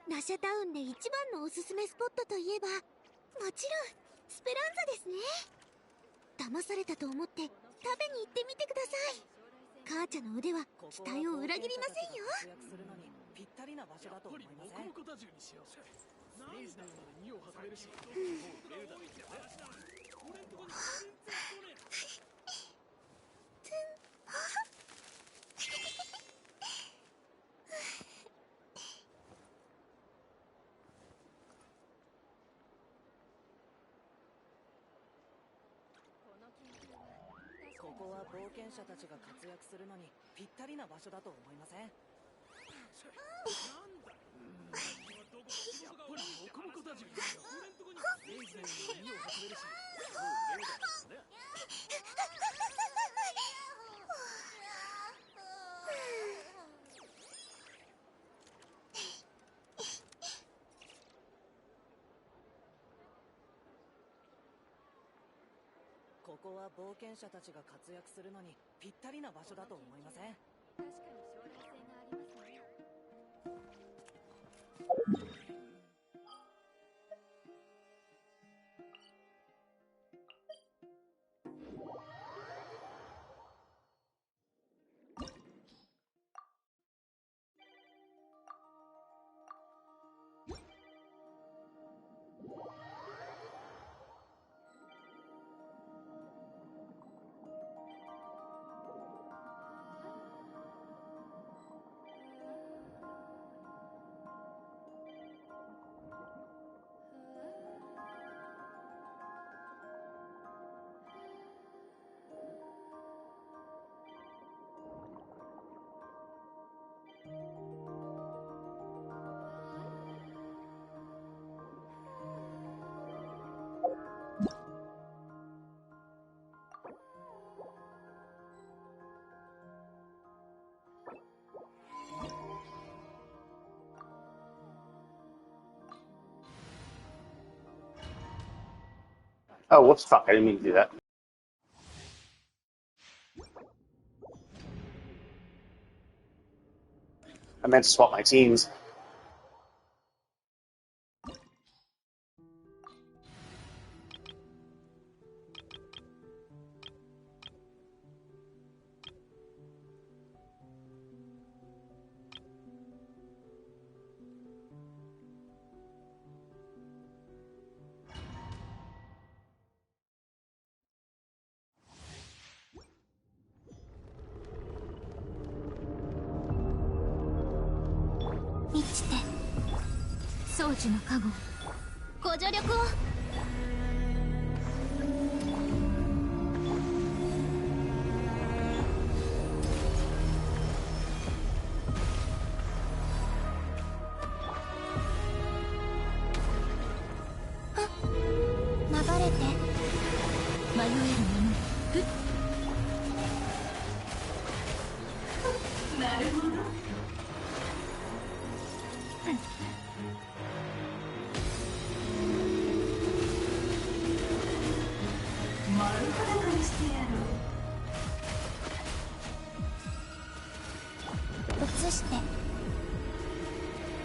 ラシャタウンで一番のおすすめスポットといえば、もちろんスペランザですね。騙されたと思って食べに行ってみてください。母ちゃんの腕は期待を裏切りませんよ。ぴったりな場所だと思いません？ここは冒険者たちが活躍するのにぴったりな場所だと思いません？ここは冒険者たちが活躍するのにぴったりな場所だと思いません？確かに将来性がありますね。Oh, whoops, fuck, I didn't mean to do that. I meant to swap my teams.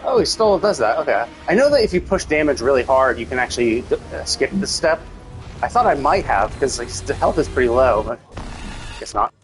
Oh, he still does that. Okay. I know that if you push damage really hard, you can actually skip this step. I thought I might have, because like, the health is pretty low, but I guess not.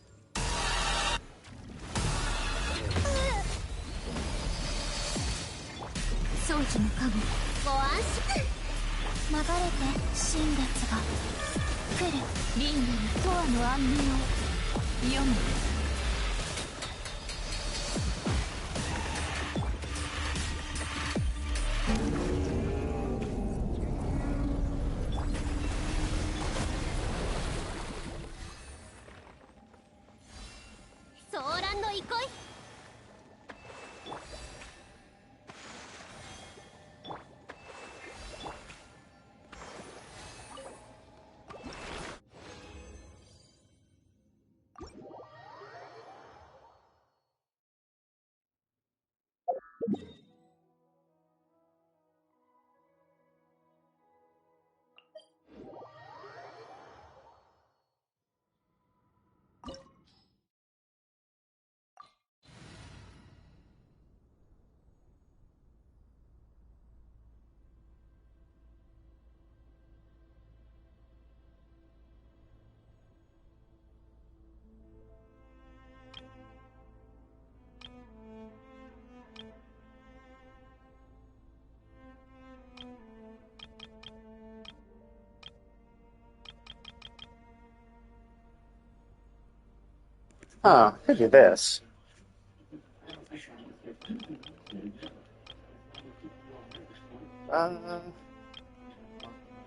Huh, could do this.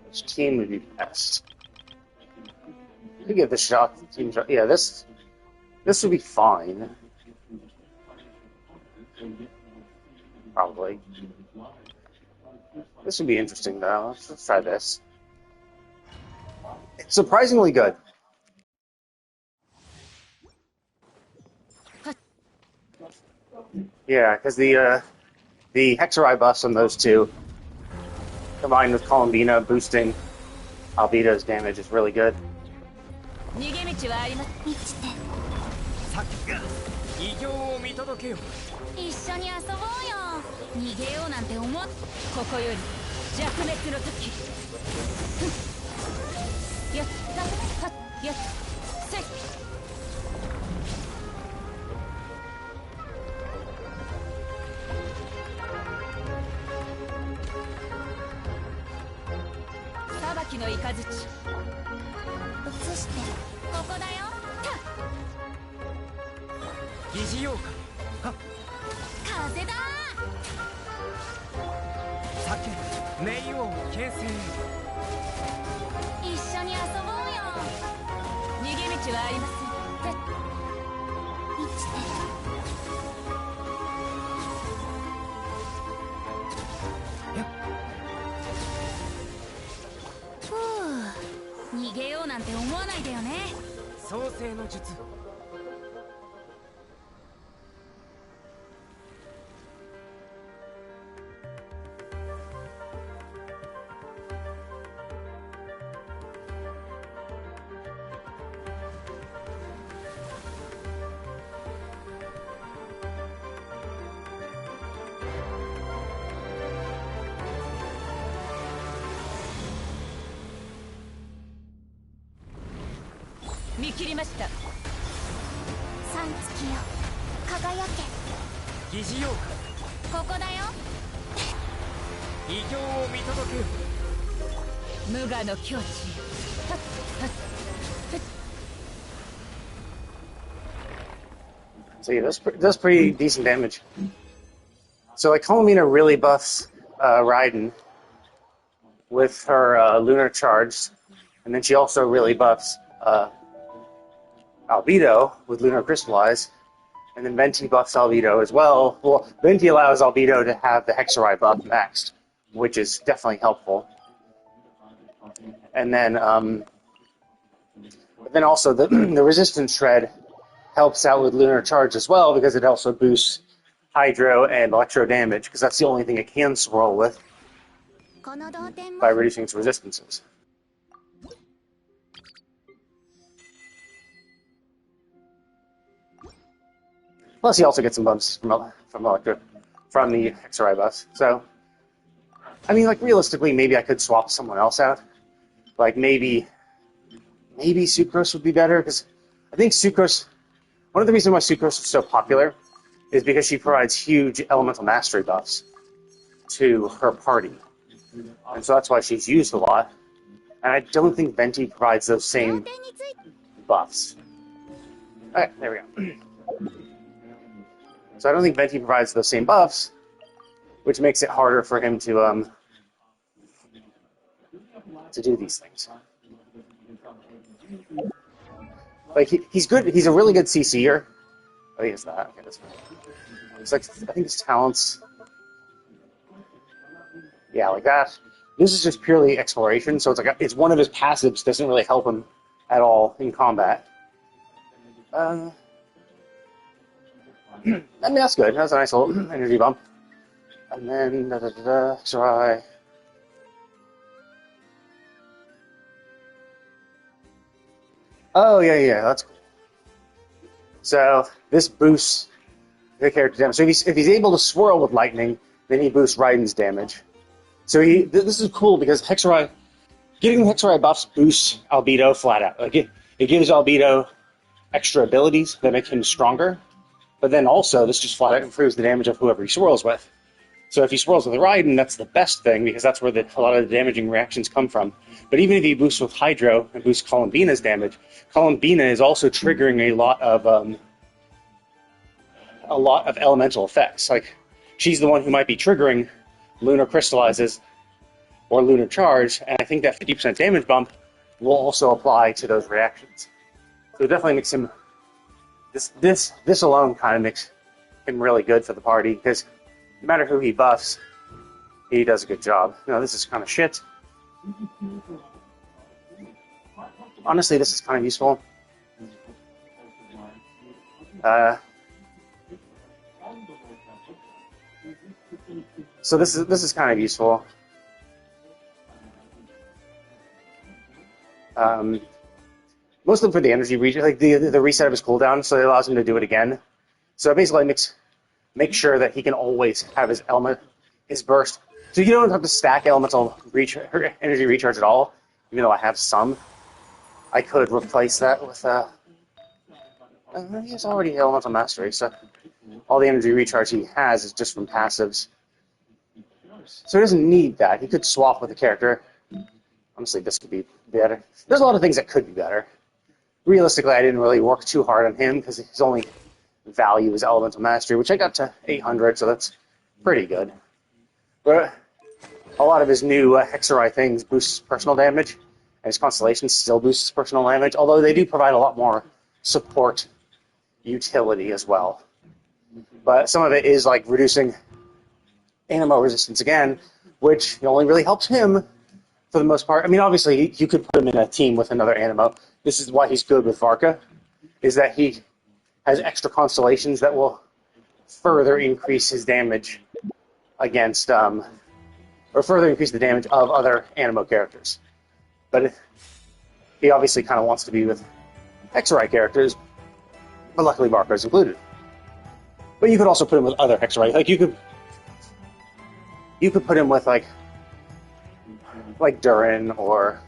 Which team would be best? Could give this shot. Yeah, this would be fine. Probably. This would be interesting, though. Let's try this. It's surprisingly good. Yeah, because the Hexerei buffs on those two, combined with Columbina boosting Albedo's damage, is really good. 道ってさっき偉業を見届けよ。一緒に遊ぼうよ。逃げようなんて思っここより弱滅の時。やったはっやっせい。裁きの雷。移してここだよ。疑似妖怪。はっ。風だ。酒冥王形成。一緒に遊ぼうよ。逃げ道はありません。生きて。ふう、逃げようなんて思わないでよね。創世の術。見切りました。三月よ、輝け。疑似妖ここだよ。怪。偉業を見届けよ。無我の境地へ。はっはっ。 So yeah, that's pretty decent damage. So like Columbina really buffs Raiden with her lunar charge, and then she also really buffs Albedo with lunar crystallize, and then Venti buffs Albedo as well. Well, Venti allows Albedo to have the Hexerei buff maxed, which is definitely helpful. And then also the the resistance shred helps out with lunar charge as well, because it also boosts hydro and electro damage, because that's the only thing it can swirl with by reducing its resistances. Plus, he also gets some bumps from the Hexerei buffs. So, I mean, like realistically, maybe I could swap someone else out. Like maybe Sucrose would be better, because I think Sucrose. One of the reasons why Sucrose is so popular is because she provides huge elemental mastery buffs to her party, and so that's why she's used a lot. And I don't think Venti provides those same buffs. Okay, there we go. So I don't think Venti provides those same buffs, which makes it harder for him to do these things. Like he's good. He's a really good CC'er. Oh, he has that. Okay, that's fine. It's like I think his talents. Yeah, like that. This is just purely exploration, so it's like it's one of his passives. Doesn't really help him at all in combat. I mean, that's good. That's a nice little energy bump. And then, try. Oh, yeah, that's cool. So, this boosts the character damage. So, if he's able to swirl with lightning, then he boosts Raiden's damage. So, this is cool because getting the Hexerei buffs boosts Albedo flat out. Like, it gives Albedo extra abilities that make him stronger. But then also, this just flat out improves the damage of whoever he swirls with. So if he swirls with Raiden, that's the best thing, because that's where a lot of the damaging reactions come from. But even if he boosts with Hydro and boosts Columbina's damage, Columbina is also triggering a lot of a lot of elemental effects. Like, she's the one who might be triggering lunar crystallizes or lunar charge, and I think that 50% damage bump will also apply to those reactions. So it definitely makes him, this alone kind of makes him really good for the party, because no matter who he buffs, he does a good job. No, this is kind of shit. Honestly, this is kind of useful. So this is kind of useful. Mostly for the energy reach, like the reset of his cooldown, so it allows him to do it again. So it basically makes sure that he can always have his burst. So you don't have to stack elemental energy recharge at all, even though I have some. I could replace that with he's already elemental mastery, so all the energy recharge he has is just from passives. So he doesn't need that. He could swap with a character. Honestly, this could be better. There's a lot of things that could be better. Realistically, I didn't really work too hard on him because his only value is elemental mastery, which I got to 800, so that's pretty good. But a lot of his new Hexerai things boosts personal damage, and his constellation still boosts personal damage, although they do provide a lot more support utility as well. But some of it is like reducing animo resistance again, which only really helps him for the most part. I mean, obviously, you could put him in a team with another animo. This is why he's good with Varka, is that he has extra constellations that will further increase his damage against, or further increase the damage of other animo characters. But he obviously kind of wants to be with Hexerai characters, but luckily Varka is included. But you could also put him with other Hexerai. Like, you could put him with, like Durin or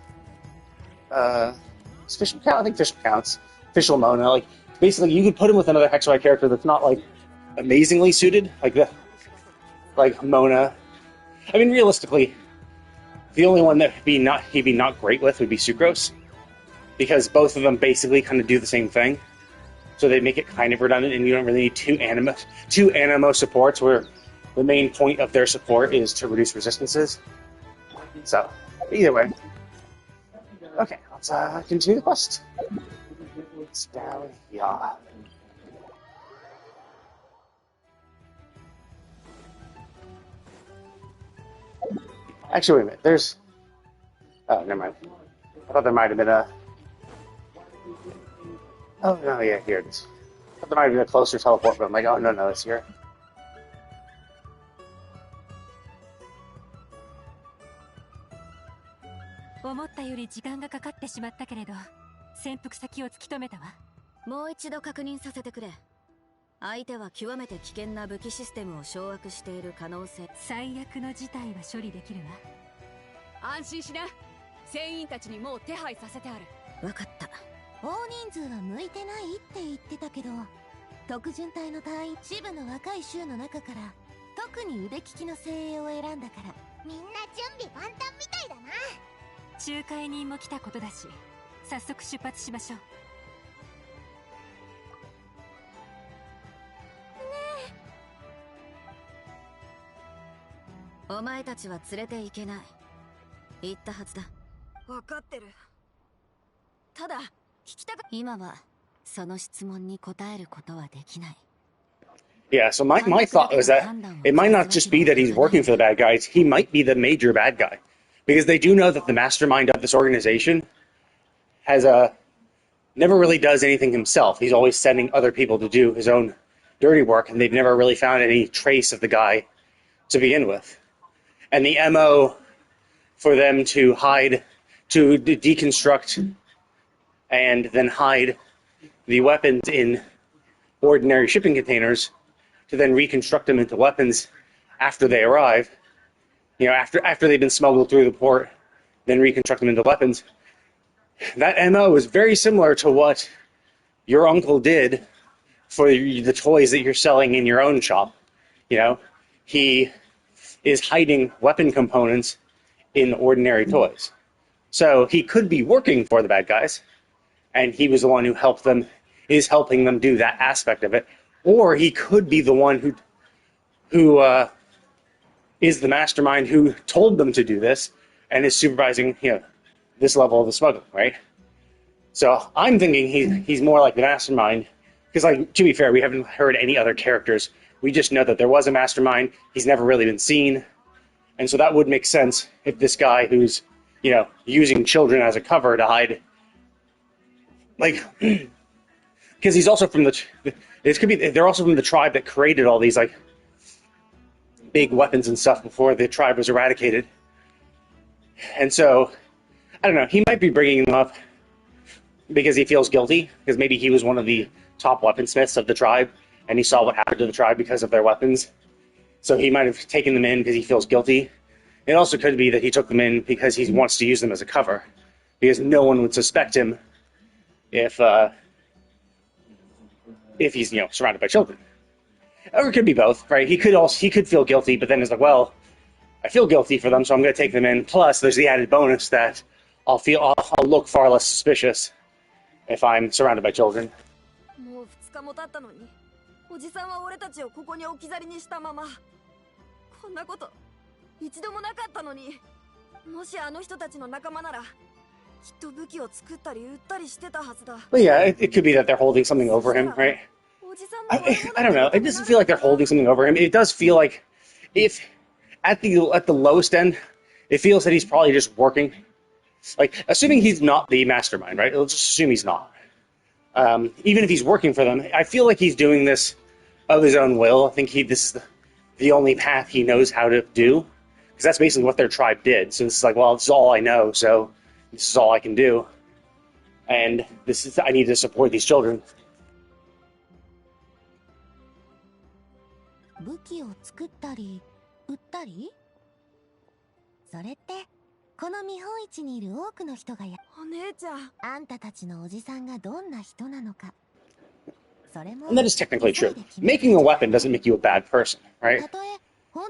Fischl count. I think Fischl counts. Fischl Mona. Like, basically, you could put him with another Hexerai character that's not like amazingly suited, like Mona. I mean, realistically, the only one that he'd be not great with would be Sucrose, because both of them basically kind of do the same thing. So they make it kind of redundant, and you don't really need two animo supports where the main point of their support is to reduce resistances. So, either way. Okay, let's continue the quest. It's down here. Actually, wait a minute. There's... Oh, never mind. I thought there might have been a... Oh, no, yeah, here it is. I thought there might have been a closer teleport, but I'm like, oh, no, it's here.もう一度確認させてくれ。相手は極めて危険な武器システムを掌握している可能性。最悪の事態は処理できるわ。安心しな。船員たちにもう手配させてある。わかった。大人数は向いてないって言ってたけど、特巡隊の隊員支部の若い衆の中から特に腕利きの精鋭を選んだから、みんな準備万端みたいだな。仲介人も来たことだし、早速出発しましょう。お前たちは連れて行けない。言ったはずだ。わかってる。ただ聞きたか。今はその質問に答えることはできない。Yeah, so my thought was that it might not just be that he's working for the bad guys, he might be the major bad guy. Because they do know that the mastermind of this organization never really does anything himself. He's always sending other people to do his own dirty work, and they've never really found any trace of the guy to begin with. And the MO for them to hide, to deconstruct and then hide the weapons in ordinary shipping containers, to then reconstruct them into weapons after they arrive, you know, after they've been smuggled through the port, then reconstruct them into weapons. That MO is very similar to what your uncle did for the toys that you're selling in your own shop. You know, he is hiding weapon components in ordinary toys. So he could be working for the bad guys, and he was the one who is helping them do that aspect of it. or he could be the one who is the mastermind who told them to do this and is supervising, this level of the smuggling, right? So I'm thinking he's more like the mastermind, because, like, to be fair, we haven't heard any other characters. We just know that there was a mastermind. He's never really been seen, and so that would make sense if this guy who's, using children as a cover to hide, like, because he's also from they're also from the tribe that created all these, like, big weapons and stuff before the tribe was eradicated. And so, I don't know, he might be bringing them up because he feels guilty, because maybe he was one of the top weaponsmiths of the tribe, and he saw what happened to the tribe because of their weapons. So he might have taken them in because he feels guilty. It also could be that he took them in because he wants to use them as a cover, because no one would suspect him if he's, surrounded by children. Or it could be both, right? He could feel guilty, but then it's like, well, I feel guilty for them, so I'm going to take them in. Plus, there's the added bonus that I'll look far less suspicious if I'm surrounded by children. もう2日も経ったのに、おじさんは俺たちをここに置き去りにしたまま。こんなこと一度もなかったのに。もしあの人たちの仲間なら、きっと武器を作ったり売ったりしてたはずだ。But yeah, it could be that they're holding something over him, right? I don't know. It doesn't feel like they're holding something over him. It does feel like, if at the lowest end, it feels that he's probably just working. Like, assuming he's not the mastermind, right? Let's just assume he's not. Even if he's working for them, I feel like he's doing this of his own will. I think this is the only path he knows how to do, because that's basically what their tribe did. So it's like, well, this is all I know, so this is all I can do. And I need to support these children. 武器を作ったり売ったり、それってこの見本市にいる多くの人がお姉ちゃん。あんたたちのおじさんがどんな人なのか、それも And that is technically true. Making a weapon doesn't make you a bad person, right?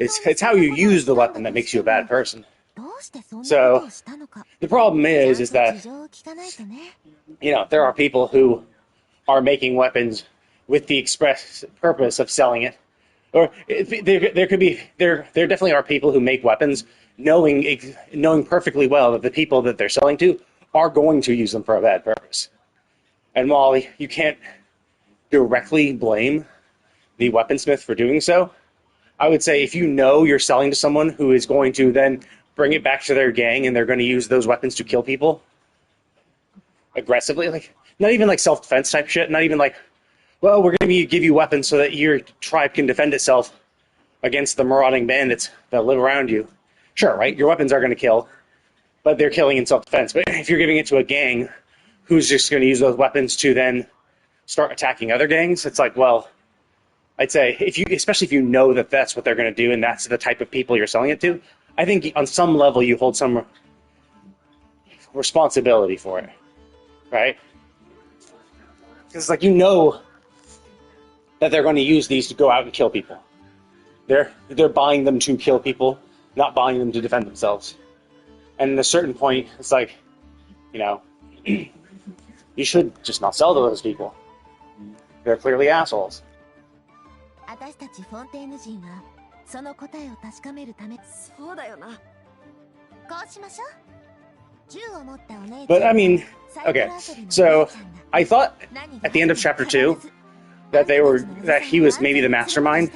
It's how you use the weapon that makes you a bad person. どうしてそんなことをしたのか。 The problem is that, 事情を聞かないとね。there are people who are making weapons with the express purpose of selling it. Or there definitely are people who make weapons knowing perfectly well that the people that they're selling to are going to use them for a bad purpose. And while you can't directly blame the weaponsmith for doing so, I would say if you know you're selling to someone who is going to then bring it back to their gang and they're going to use those weapons to kill people aggressively, like, not even like self-defense type shit, not even like, well, we're going to give you weapons so that your tribe can defend itself against the marauding bandits that live around you. Sure, right? Your weapons are going to kill, but they're killing in self-defense. But if you're giving it to a gang who's just going to use those weapons to then start attacking other gangs, it's like, well, I'd say, especially if you know that that's what they're going to do and that's the type of people you're selling it to, I think on some level you hold some responsibility for it, right? Because, like, that they're going to use these to go out and kill people. They're buying them to kill people, not buying them to defend themselves. And at a certain point, it's like, you should just not sell to those people. They're clearly assholes. 私たちフォンテーヌ人はその答えを確かめるため。そうだよな。こうしましょう。銃を持ったお姉ちゃん。 But I mean, okay, so I thought at the end of chapter 2 that he was maybe the mastermind,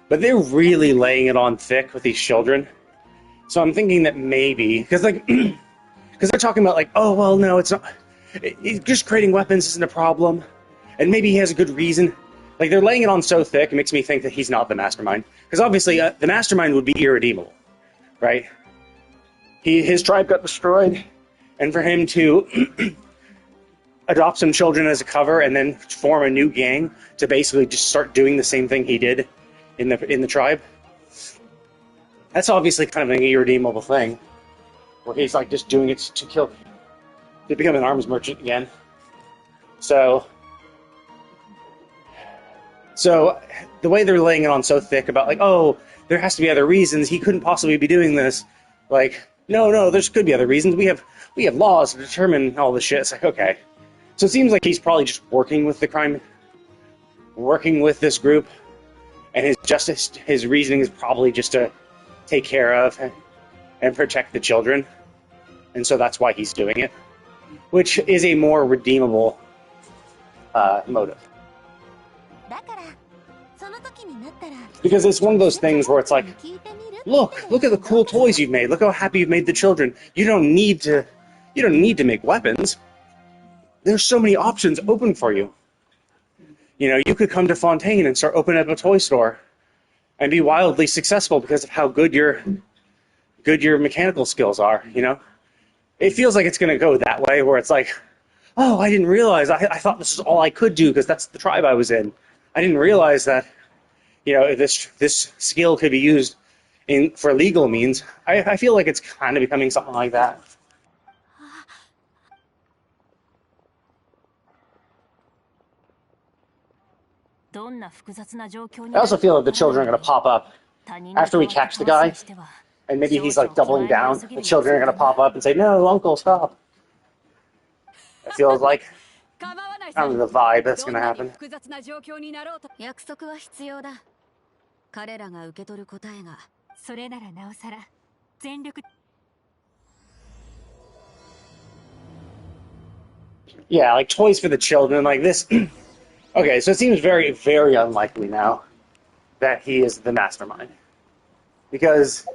but they're really laying it on thick with these children. So I'm thinking that maybe, because they're talking about, like, oh, well, no, it's not, just creating weapons isn't a problem, and maybe he has a good reason. Like, they're laying it on so thick, it makes me think that he's not the mastermind. Because obviously, the mastermind would be irredeemable, right? His tribe got destroyed, and for him to adopt some children as a cover and then form a new gang to basically just start doing the same thing he did in the tribe, that's obviously kind of an irredeemable thing, where he's, like, just doing it to become an arms merchant again. So the way they're laying it on so thick about, like, oh, there has to be other reasons, he couldn't possibly be doing this, like, no, there could be other reasons, we have laws to determine all this shit. It's like, okay. So it seems like he's probably just working with the crime working with this group, and his reasoning is probably just to take care of and protect the children, and so that's why he's doing it, which is a more redeemable motive. だからその時になったら Because it's one of those things where it's like, 聞いてみる look at the cool toys you've made. Look how happy you've made the children. You don't need to make weapons. There's so many options open for you. You know, you could come to Fontaine and start opening up a toy store and be wildly successful because of how good your mechanical skills are, you know? It feels like it's going to go that way where it's like, oh, I didn't realize. I thought this was all I could do because that's the tribe I was in. I didn't realize that, you know, this skill could be used for legal means. I feel like it's kind of becoming something like that. I also feel like the children are going to pop up after we catch the guy, and maybe he's like doubling down. The children are going to pop up and say, "No, Uncle, stop." It feels like I don't know the vibe that's going to happen. 約束は必要だ。彼らが受け取る答えが。それならなおさら全力。Yeah, like toys for the children, like this. Okay, so it seems very, very unlikely now that he is the mastermind. Because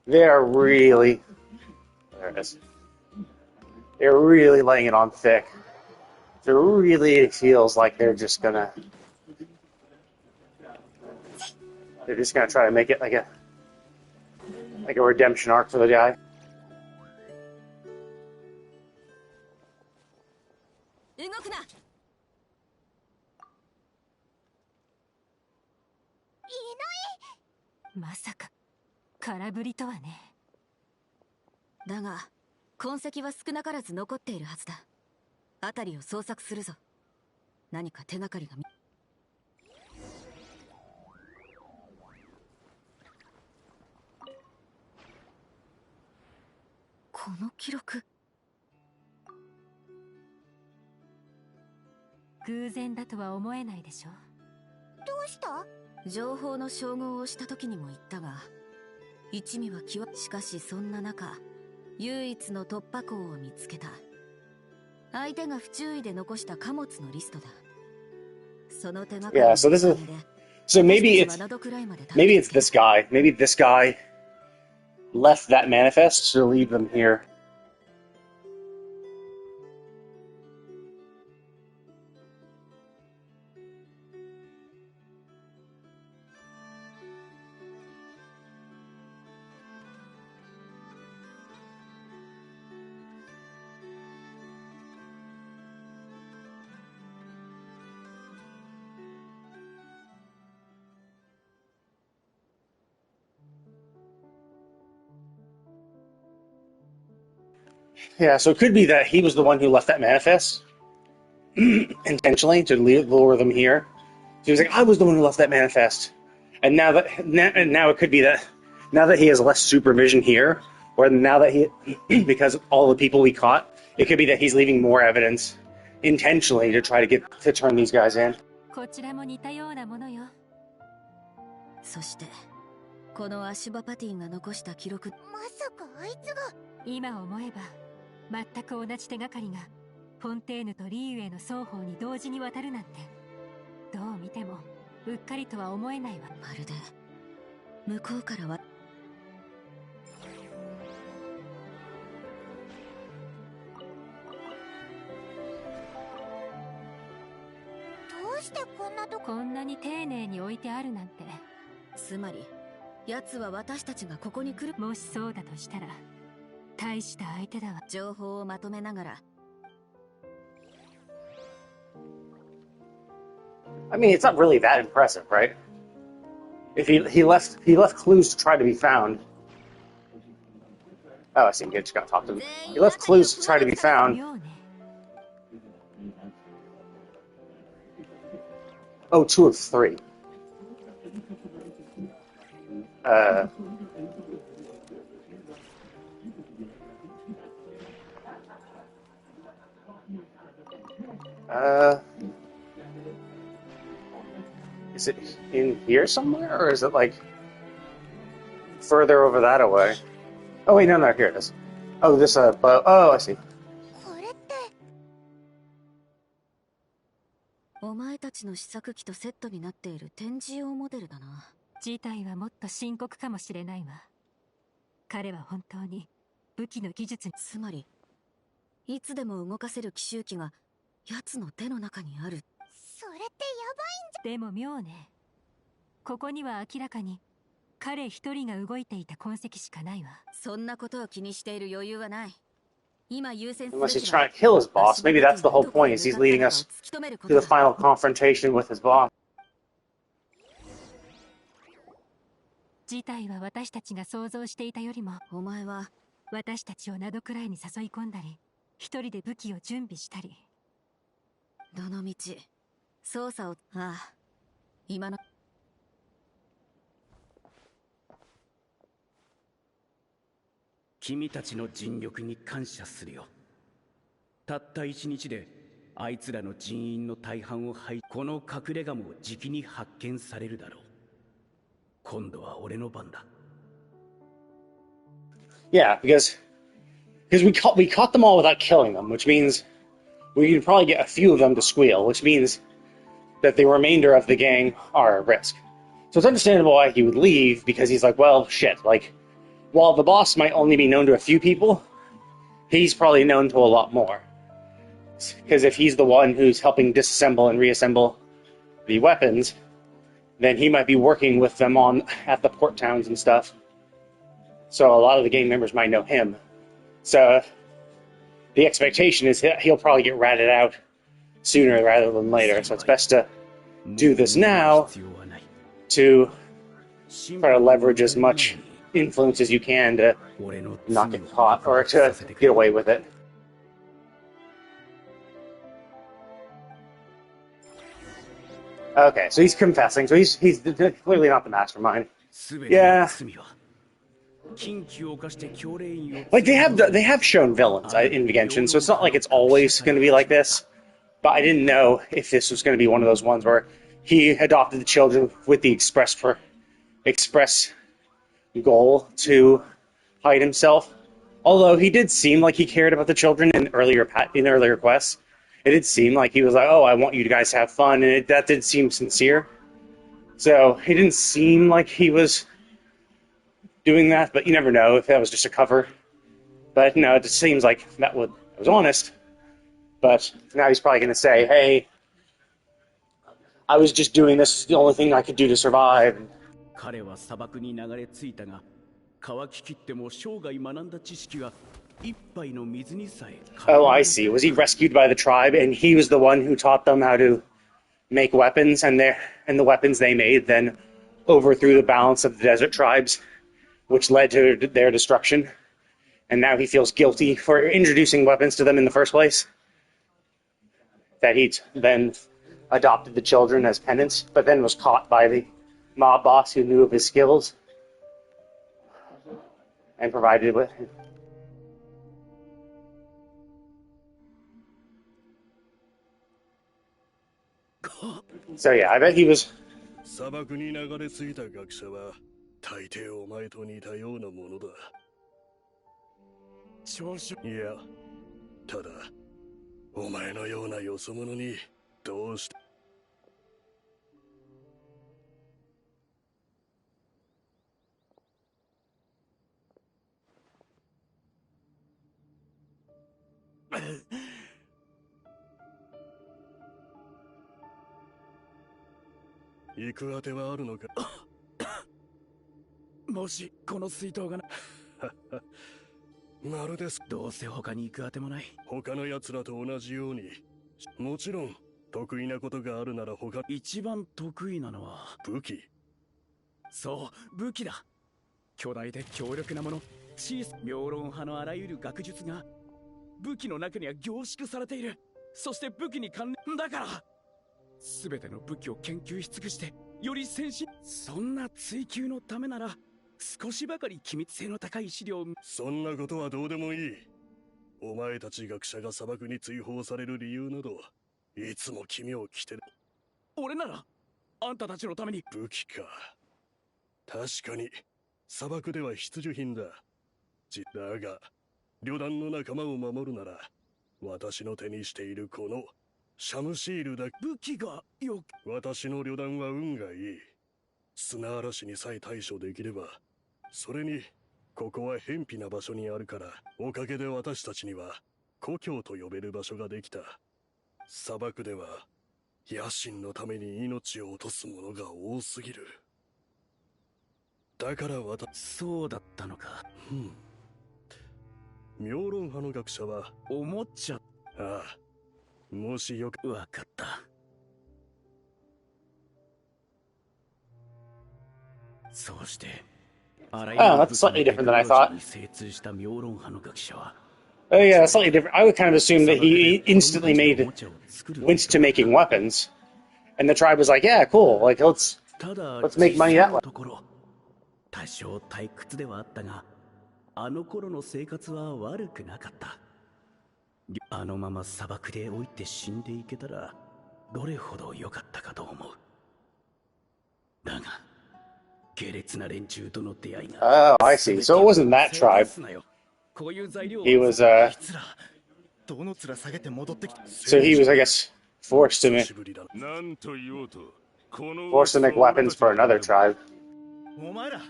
they're really... There it is. They're really laying it on thick. It really feels like they're just gonna... They're just gonna try to make it like a redemption arc for the guy. 動くな。まさか空振りとはね。だが痕跡は少なからず残っているはずだ。辺りを捜索するぞ。何か手がかりがこの記録。偶然だとは思えないでしょ。どうした？情報の照合をした時にも言ったが、一味はしかしそんな中、唯一の突破口を見つけた。相手が不注意で残した貨物のリストだ。その手がかり Yeah, so this is so maybe it's this guy. Maybe this guy left that manifest to leave them here. Yeah, so it could be that he was the one who left that manifest intentionally to lure them here. So he was like, I was the one who left that manifest. And now it could be that now that he has less supervision here, or now that because of all the people we caught, it could be that he's leaving more evidence intentionally to try to turn these guys in. こちらも似たようなものよ。そしてこのアシュバパティが残した記録。まさかあいつが。今思えば全く同じ手がかりがフォンテーヌとリーウェイの双方に同時に渡るなんて、どう見てもうっかりとは思えないわ。まるで向こうからは。どうしてこんなとこ。こんなに丁寧に置いてあるなんて。つまり奴は私たちがここに来る。もしそうだとしたら大した相手だわ。情報をまとめながら。I mean, it's not really that impressive, right? If he left clues to try to be found. Oh, I see. I just got to talk to him. He left clues to try to be found. Oh, 2 of 3. Is it in here somewhere, or is it like further over that away? Oh wait, no, here it is. Oh, this bow. Oh, I see. これって。お前たちの試作機とセットになっている展示用モデルだな。事態はもっと深刻かもしれないわ。彼は本当に武器の技術に。つまりいつでも動かせる奇襲機が奴の手の中にある。それってやばいんじでも妙ね。ここには明らかに彼一人が動いていた痕跡しかないわ。そんなことを気にしている余裕はない。今優先する Unless he's trying to kill his boss. Maybe that's the whole point, is he's leading us to the final confrontation with his boss. 事態は私たちが想像していたよりも。お前は私たちをなどくらいに誘い込んだり、一人で武器を準備したり。どの道操作を。ああ、今の。君たちの尽力に感謝するよ。たった一日であいつらの人員の大半をこの隠れ家もじきに発見されるだろう。今度は俺の番だ。Yeah, because we caught them all without killing them, which means we can probably get a few of them to squeal, which means that the remainder of the gang are at risk. So it's understandable why he would leave, because he's like, well, shit, like, while the boss might only be known to a few people, he's probably known to a lot more. Because if he's the one who's helping disassemble and reassemble the weapons, then he might be working with them at the port towns and stuff. So a lot of the gang members might know him. So the expectation is he'll probably get ratted out sooner rather than later. So it's best to do this now to try to leverage as much influence as you can to not get caught or to get away with it. Okay, so he's confessing. So he's clearly not the mastermind. Yeah. Like they have shown villains in Genshin, so it's not like it's always going to be like this. But I didn't know if this was going to be one of those ones where he adopted the children with the express goal to hide himself. Although he did seem like he cared about the children in earlier quests. It did seem like he was like, "Oh, I want you guys to have fun," and that did seem sincere. So it didn't seem like he was doing that, but you never know if that was just a cover. But no, it just seems like that was honest. But now he's probably going to say, "Hey, I was just doing this. The only thing I could do to survive." Oh, I see. Was he rescued by the tribe, and he was the one who taught them how to make weapons, and the weapons they made then overthrew the balance of the desert tribes, which led to their destruction. And now he feels guilty for introducing weapons to them in the first place. That he then adopted the children as penance, but then was caught by the mob boss who knew of his skills and provided with. So yeah, I bet he was. 砂漠に流れ着いた学者は大抵お前と似たようなものだ。いや、ただお前のようなよそ者にどうして。行くあてはあるのか。もしこの水筒がな。まるです。どうせ他に行くあてもない。他の奴らと同じように、もちろん得意なことがあるなら他。一番得意なのは武器。そう、武器だ。巨大で強力なもの、妙論派のあらゆる学術が武器の中には凝縮されている。そして武器に関連だから。全ての武器を研究し尽くしてより先進。そんな追求のためなら少しばかり機密性の高い資料を。そんなことはどうでもいい。お前たち学者が砂漠に追放される理由などいつも奇妙きてる。俺ならあんたたちのために。武器か。確かに、砂漠では必需品だ。だが、旅団の仲間を守るなら、私の手にしているこのシャムシールだ。武器がよく。私の旅団は運がいい。砂嵐にさえ対処できれば、それに、ここは偏僻な場所にあるから、おかげで私たちには故郷と呼べる場所ができた。砂漠では、野心のために命を落とす者が多すぎる。だからそうだったのか。妙論派の学者は、思っちゃ。ああ、もしよく。わかった。そうして、あらゆる that's slightly different than I thought. に精通した妙論派の学者は。Oh yeah, that's slightly different. I would kind of assume that he instantly went to making weapons, and the tribe was like, "Yeah, cool. Like let's make money that way." 多少退屈ではあったが、あの頃の生活は悪くなかった。あのまま砂漠で老いて死んでいけたら、どれほど良かったかと思う。だが、下劣な連中との出会いが。Oh, I see. So it wasn't that tribe. He was, so he was, I guess, forced to make weapons for another tribe. お前ら、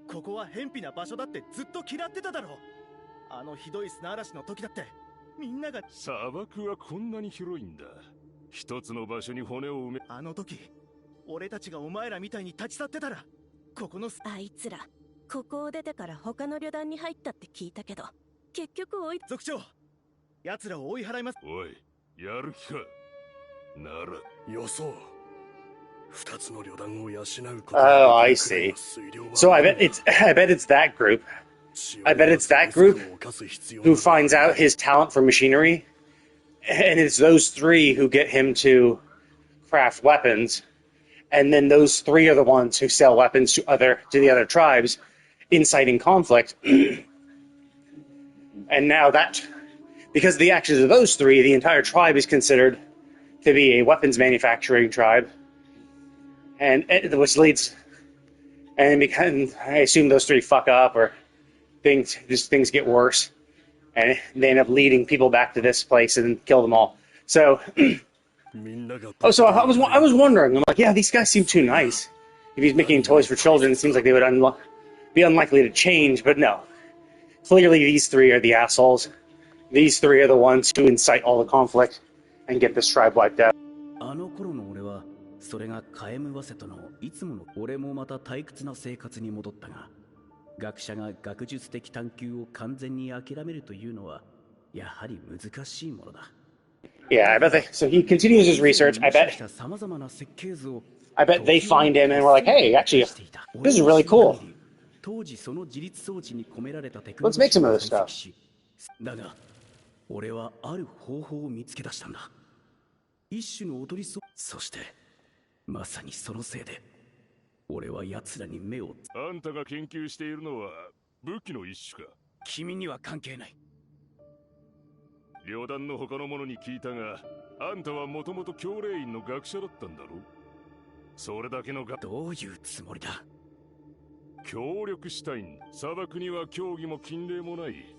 ここは偏僻な場所だってずっと嫌ってただろう。あのひどい砂嵐の時だって、みんなが。砂漠はこんなに広いんだ。一つの場所に骨を埋め。あの時、俺たちがお前らみたいに立ち去ってたら、ここの。あいつら、ここを出てから他の旅団に入ったって聞いたけど、結局族長、奴らを追い払います。おい、やる気か。なら、よそう。Oh, I see. So I bet it's that group. I bet it's that group who finds out his talent for machinery, and it's those three who get him to craft weapons, and then those three are the ones who sell weapons to the other tribes, inciting conflict. And now that, because of the actions of those three, the entire tribe is considered to be a weapons manufacturing tribe. And which leads, and because I assume those three fuck up or things get worse, and they end up leading people back to this place and kill them all. So, so I was wondering. I'm like, yeah, these guys seem too nice. If he's making toys for children, it seems like they would be unlikely to change. But no, clearly these three are the assholes. These three are the ones who incite all the conflict and get this tribe wiped out. それがカエムワセとのいつもの。俺もまた退屈な生活に戻ったが、学者が学術的探求を完全に諦めるというのはやはり難しいものだ。Yeah, I bet so he continues his research. I bet they find him and we're like, hey, actually, this is really cool. Let's make some of this stuff. だが、俺はある方法を見つけ出したんだ。一種の踊りそして。まさにそのせいで、俺は奴らに目を。あんたが研究しているのは武器の一種か。君には関係ない。旅団の他の者に聞いたが、あんたはもともと教令員の学者だったんだろう。それだけのどういうつもりだ。協力したいんだ。砂漠には教義も禁令もない。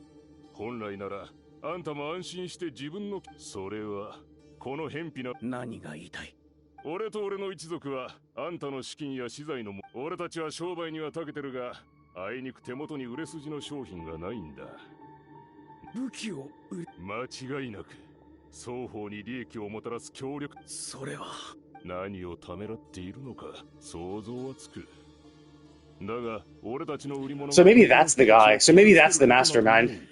本来ならあんたも安心して自分の。それはこの偏僻な。何が言いたい。俺と俺の一族はあんたの資金や資材の俺たちは商売には長けてるが、あいにく手元に売れ筋の商品がないんだ。武器を間違いなく双方に利益をもたらす協力。それは何をためらっているのか想像はつく。だが俺たちの売り物。 So maybe that's the guy. So maybe that's the mastermind.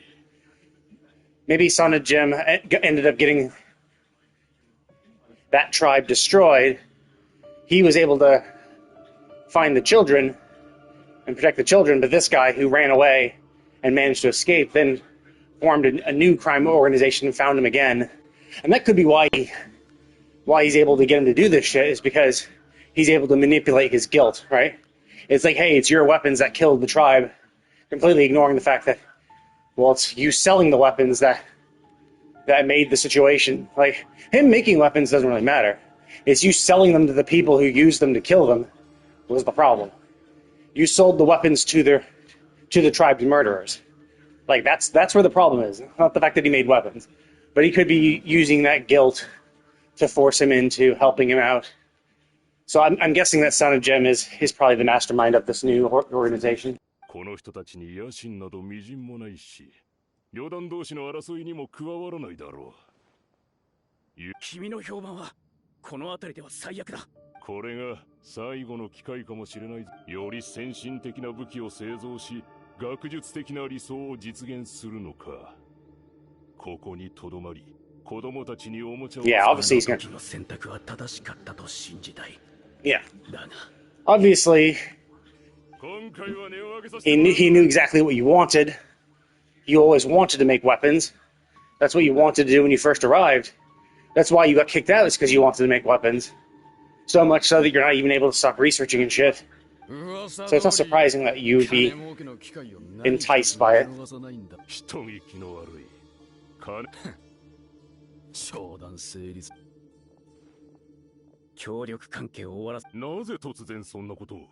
Maybe Son of Jim ended up getting that tribe destroyed. He was able to find the children and protect the children, but this guy who ran away and managed to escape then formed a new crime organization and found him again. And that could be why he's able to get him to do this shit, is because he's able to manipulate his guilt, right? It's like, hey, it's your weapons that killed the tribe, completely ignoring the fact that, well, it's you selling the weapons that made the situation. Like, him making weapons doesn't really matter. It's you selling them to the people who used them to kill them was the problem. You sold the weapons to the tribe's murderers. Like that's where the problem is. Not the fact that he made weapons, but he could be using that guilt to force him into helping him out. So I'm guessing that Son of Gem is probably the mastermind of this new organization. この人たちに野心などみじんもないし、旅団同士の争いにも加わらないだろう。君の評判はこの辺りでは最悪だ。これが最後の機会かもしれない。より先進的な武器を製造し、学術的な理想を実現するのか。ここにとどまり、子供たちにおもちゃを。Yeah, obviously he's gonna. の選択は正しかったと信じたい。Yeah. だが。Obviously, he knew exactly what you wanted. You always wanted to make weapons. That's what you wanted to do when you first arrived. That's why you got kicked out, is because you wanted to make weapons. So much so that you're not even able to stop researching and shit. So it's not surprising that you would be enticed by it. 商談成立。協力関係を終わらせ。なぜ突然そんなことを。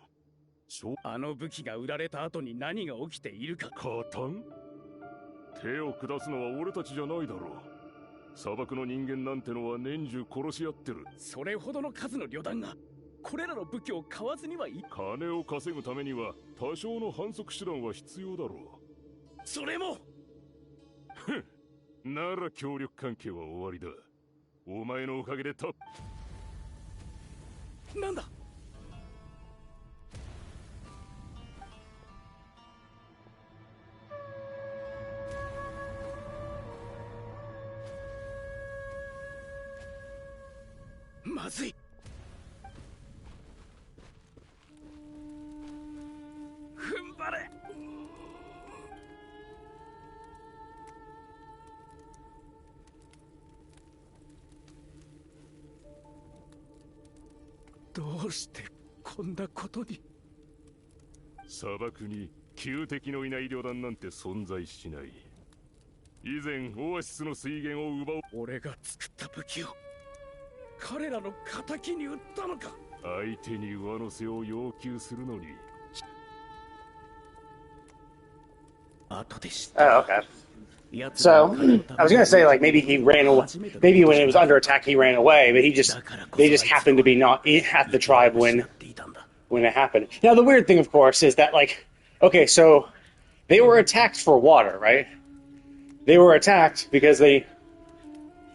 あの武器が売られた後に何が起きているか。加担？手を下すのは俺たちじゃないだろう。砂漠の人間なんてのは年中殺し合ってる。それほどの数の旅団がこれらの武器を買わずにはいい。金を稼ぐためには多少の反則手段は必要だろう。それもなら協力関係は終わりだ。お前のおかげでなんだ。まずい。踏ん張れ。どうしてこんなことに。砂漠に旧敵のいない旅団なんて存在しない。以前オアシスの水源を奪う。俺が作った武器を彼らの仇に撃ったのか。相手に上乗せを要求するのに。後で知った。Oh, okay. So I was gonna say, like, maybe he ran away. Maybe when it was under attack, he ran away. But they just happened to be not at the tribe when it happened. Now the weird thing, of course, is that, like, okay, so they were attacked for water, right? They were attacked because they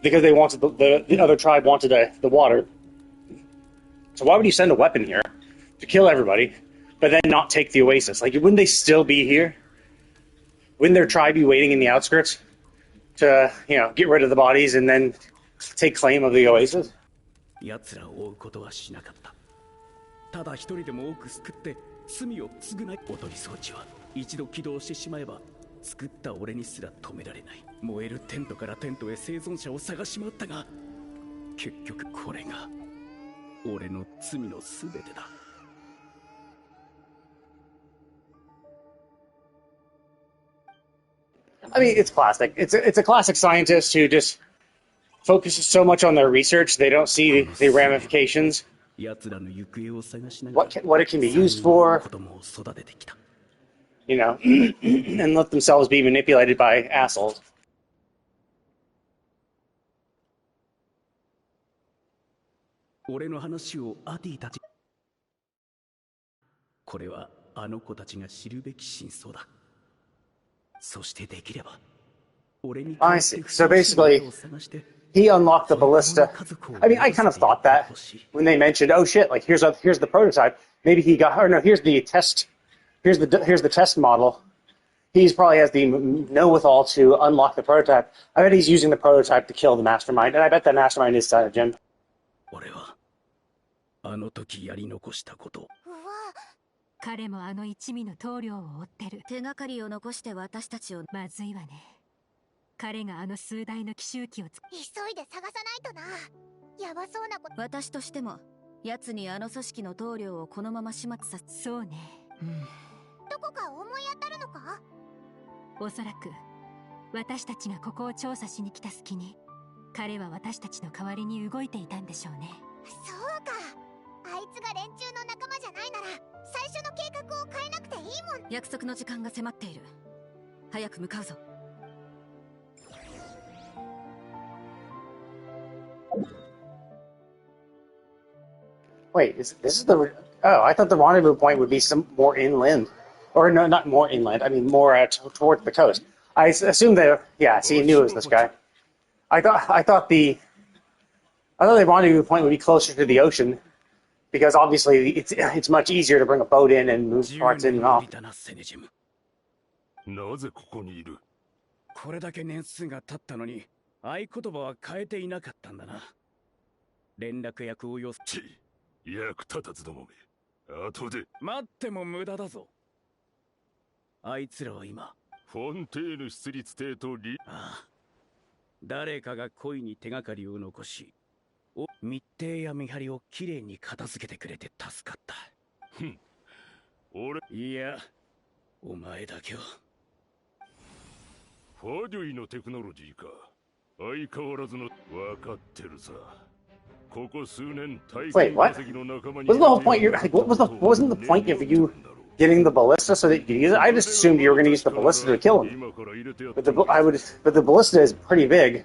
wanted the other tribe wanted the water. So why would you send a weapon here to kill everybody, but then not take the oasis? Like, wouldn't they still be here? Wouldn't their tribe be waiting in the outskirts to, get rid of the bodies and then take claim of the oasis? 奴らを追うことはしなかった。ただ一人でも多く救って罪を償い。おとり装置は一度起動してしまえば作った俺にすら止められない。燃えるテントからテントへ生存者を探し回ったが、結局これが俺の罪のすべてだ。I mean, it's classic. It's a classic scientist who just focuses so much on their research they don't see the ramifications. What it can be used for. And let themselves be manipulated by assholes. 俺の話をアティたち。これはあの子たちが知るべき真相だ。そしてできれば俺に。I see. So basically, he unlocked the ballista. I mean, I kind of thought that when they mentioned, oh shit, like here's the prototype. Maybe he got, or no, here's the test. Here's the test model. He's probably has the know-with-all to unlock the prototype. I bet he's using the prototype to kill the mastermind, and I bet that mastermind is Jim. 俺はあの時やり残したこと。彼もあの一味の棟梁を追ってる。手がかりを残して私たちを。まずいわね。彼があの数台の奇襲機を急いで探さないとな。やばそうなこと。私としても奴にあの組織の棟梁をこのまま始末させ。そうね。どこか思い当たるのか。おそらく私たちがここを調査しに来た隙に彼は私たちの代わりに動いていたんでしょうね。そうか。あいつが連中の仲間じゃないなら最初の計画を変えなくていいもん。約束の時間が迫っている。早く向かうぞ。Wait, this is the... Oh, I thought the rendezvous point would be some more inland. Or no, not more inland. I mean, more towards the coast. I assumed that... Yeah, see, he knew it was this guy. I thought the rendezvous point would be closer to the ocean. Because obviously it's much easier to bring a boat in and move parts in and off. なぜここにいる？これだけ年数が経ったのに合言葉は変えていなかったんだな。連絡役をち、役立たずどもめ。後で。待っても無駄だぞ。あいつらは今フォンテーヌ出立邸とああ、誰かが恋に手がかりを残し、密偵や見張りをきれいに片付けてくれて助かった。ふん。俺。いや、お前だけは。ファデュイのテクノロジーか。相変わらずの。分かってるさ。ここ数年、Wait, what? Wasn't the whole point? Wasn't the point of you getting the ballista so that you could use it? I just assumed you were going to use the ballista to kill him. But the ballista is pretty big,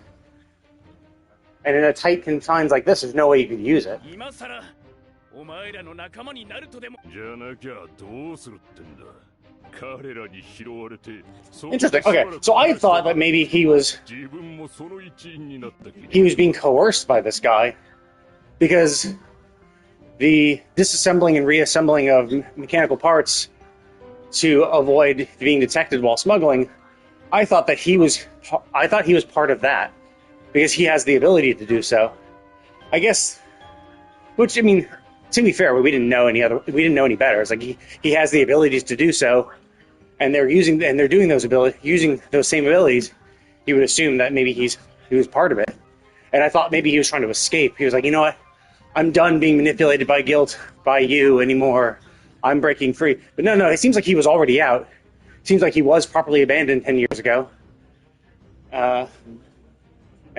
and in a tight confines like this, there's no way you could use it. 今さらお前らの仲間になるとでも。じゃなきゃどうするってんだ。彼らに拾われて。Interesting. Okay, so I thought that maybe he was being coerced by this guy. Because the disassembling and reassembling of mechanical parts to avoid being detected while smuggling, I thought he was part of that because he has the ability to do so. I guess, which I mean, to be fair, we didn't know any better. It's like he has the abilities to do so, and they're doing using those same abilities. You would assume that maybe he was part of it, and I thought maybe he was trying to escape. He was like, you know what? I'm done being manipulated by guilt by you anymore. I'm breaking free. But no, it seems like he was already out. It seems like he was properly abandoned 10 years ago. And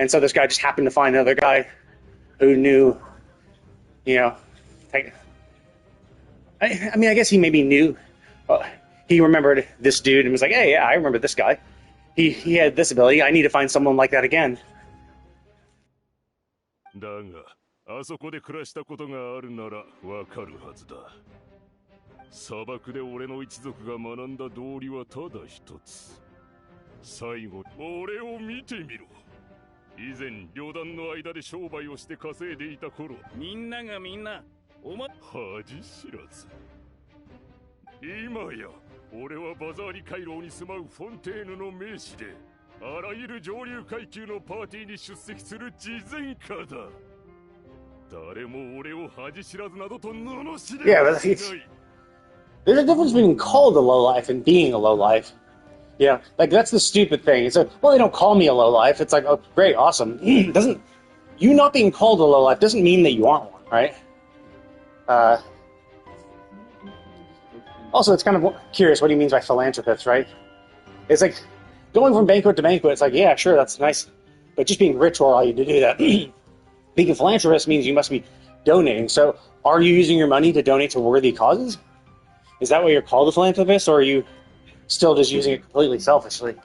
so this guy just happened to find another guy who knew, you know, I mean, I guess he maybe knew. He remembered this dude and was like, hey, yeah, I remember this guy. He had this ability. I need to find someone like that again. だが、あそこで暮らしたことがあるならわかるはずだ。砂漠で俺の一族が学んだ道理はただ一つ。最後、俺を見てみろ。以前、旅団の間で商売をして稼いでいた頃、みんながみんな、お前、恥知らず。今や、俺はバザーリ回廊に住まうフォンテーヌの名士で、あらゆる上流階級のパーティーに出席する慈善家だ。誰も俺を恥知らずなどと罵れはしない。There's a difference between called a lowlife and being a lowlife. Yeah, like that's the stupid thing. It's like, well, they don't call me a lowlife. It's like, oh, great, awesome. Doesn't you not being called a lowlife doesn't mean that you aren't one, right? Also, it's kind of curious what he means by philanthropist, right? It's like going from banquet to banquet. It's like, yeah, sure, that's nice, but just being rich will allow you to do that. Being a philanthropist means you must be donating. So, are you using your money to donate to worthy causes? Is that why you're called a philanthropist, or are you still just using it completely selfishly?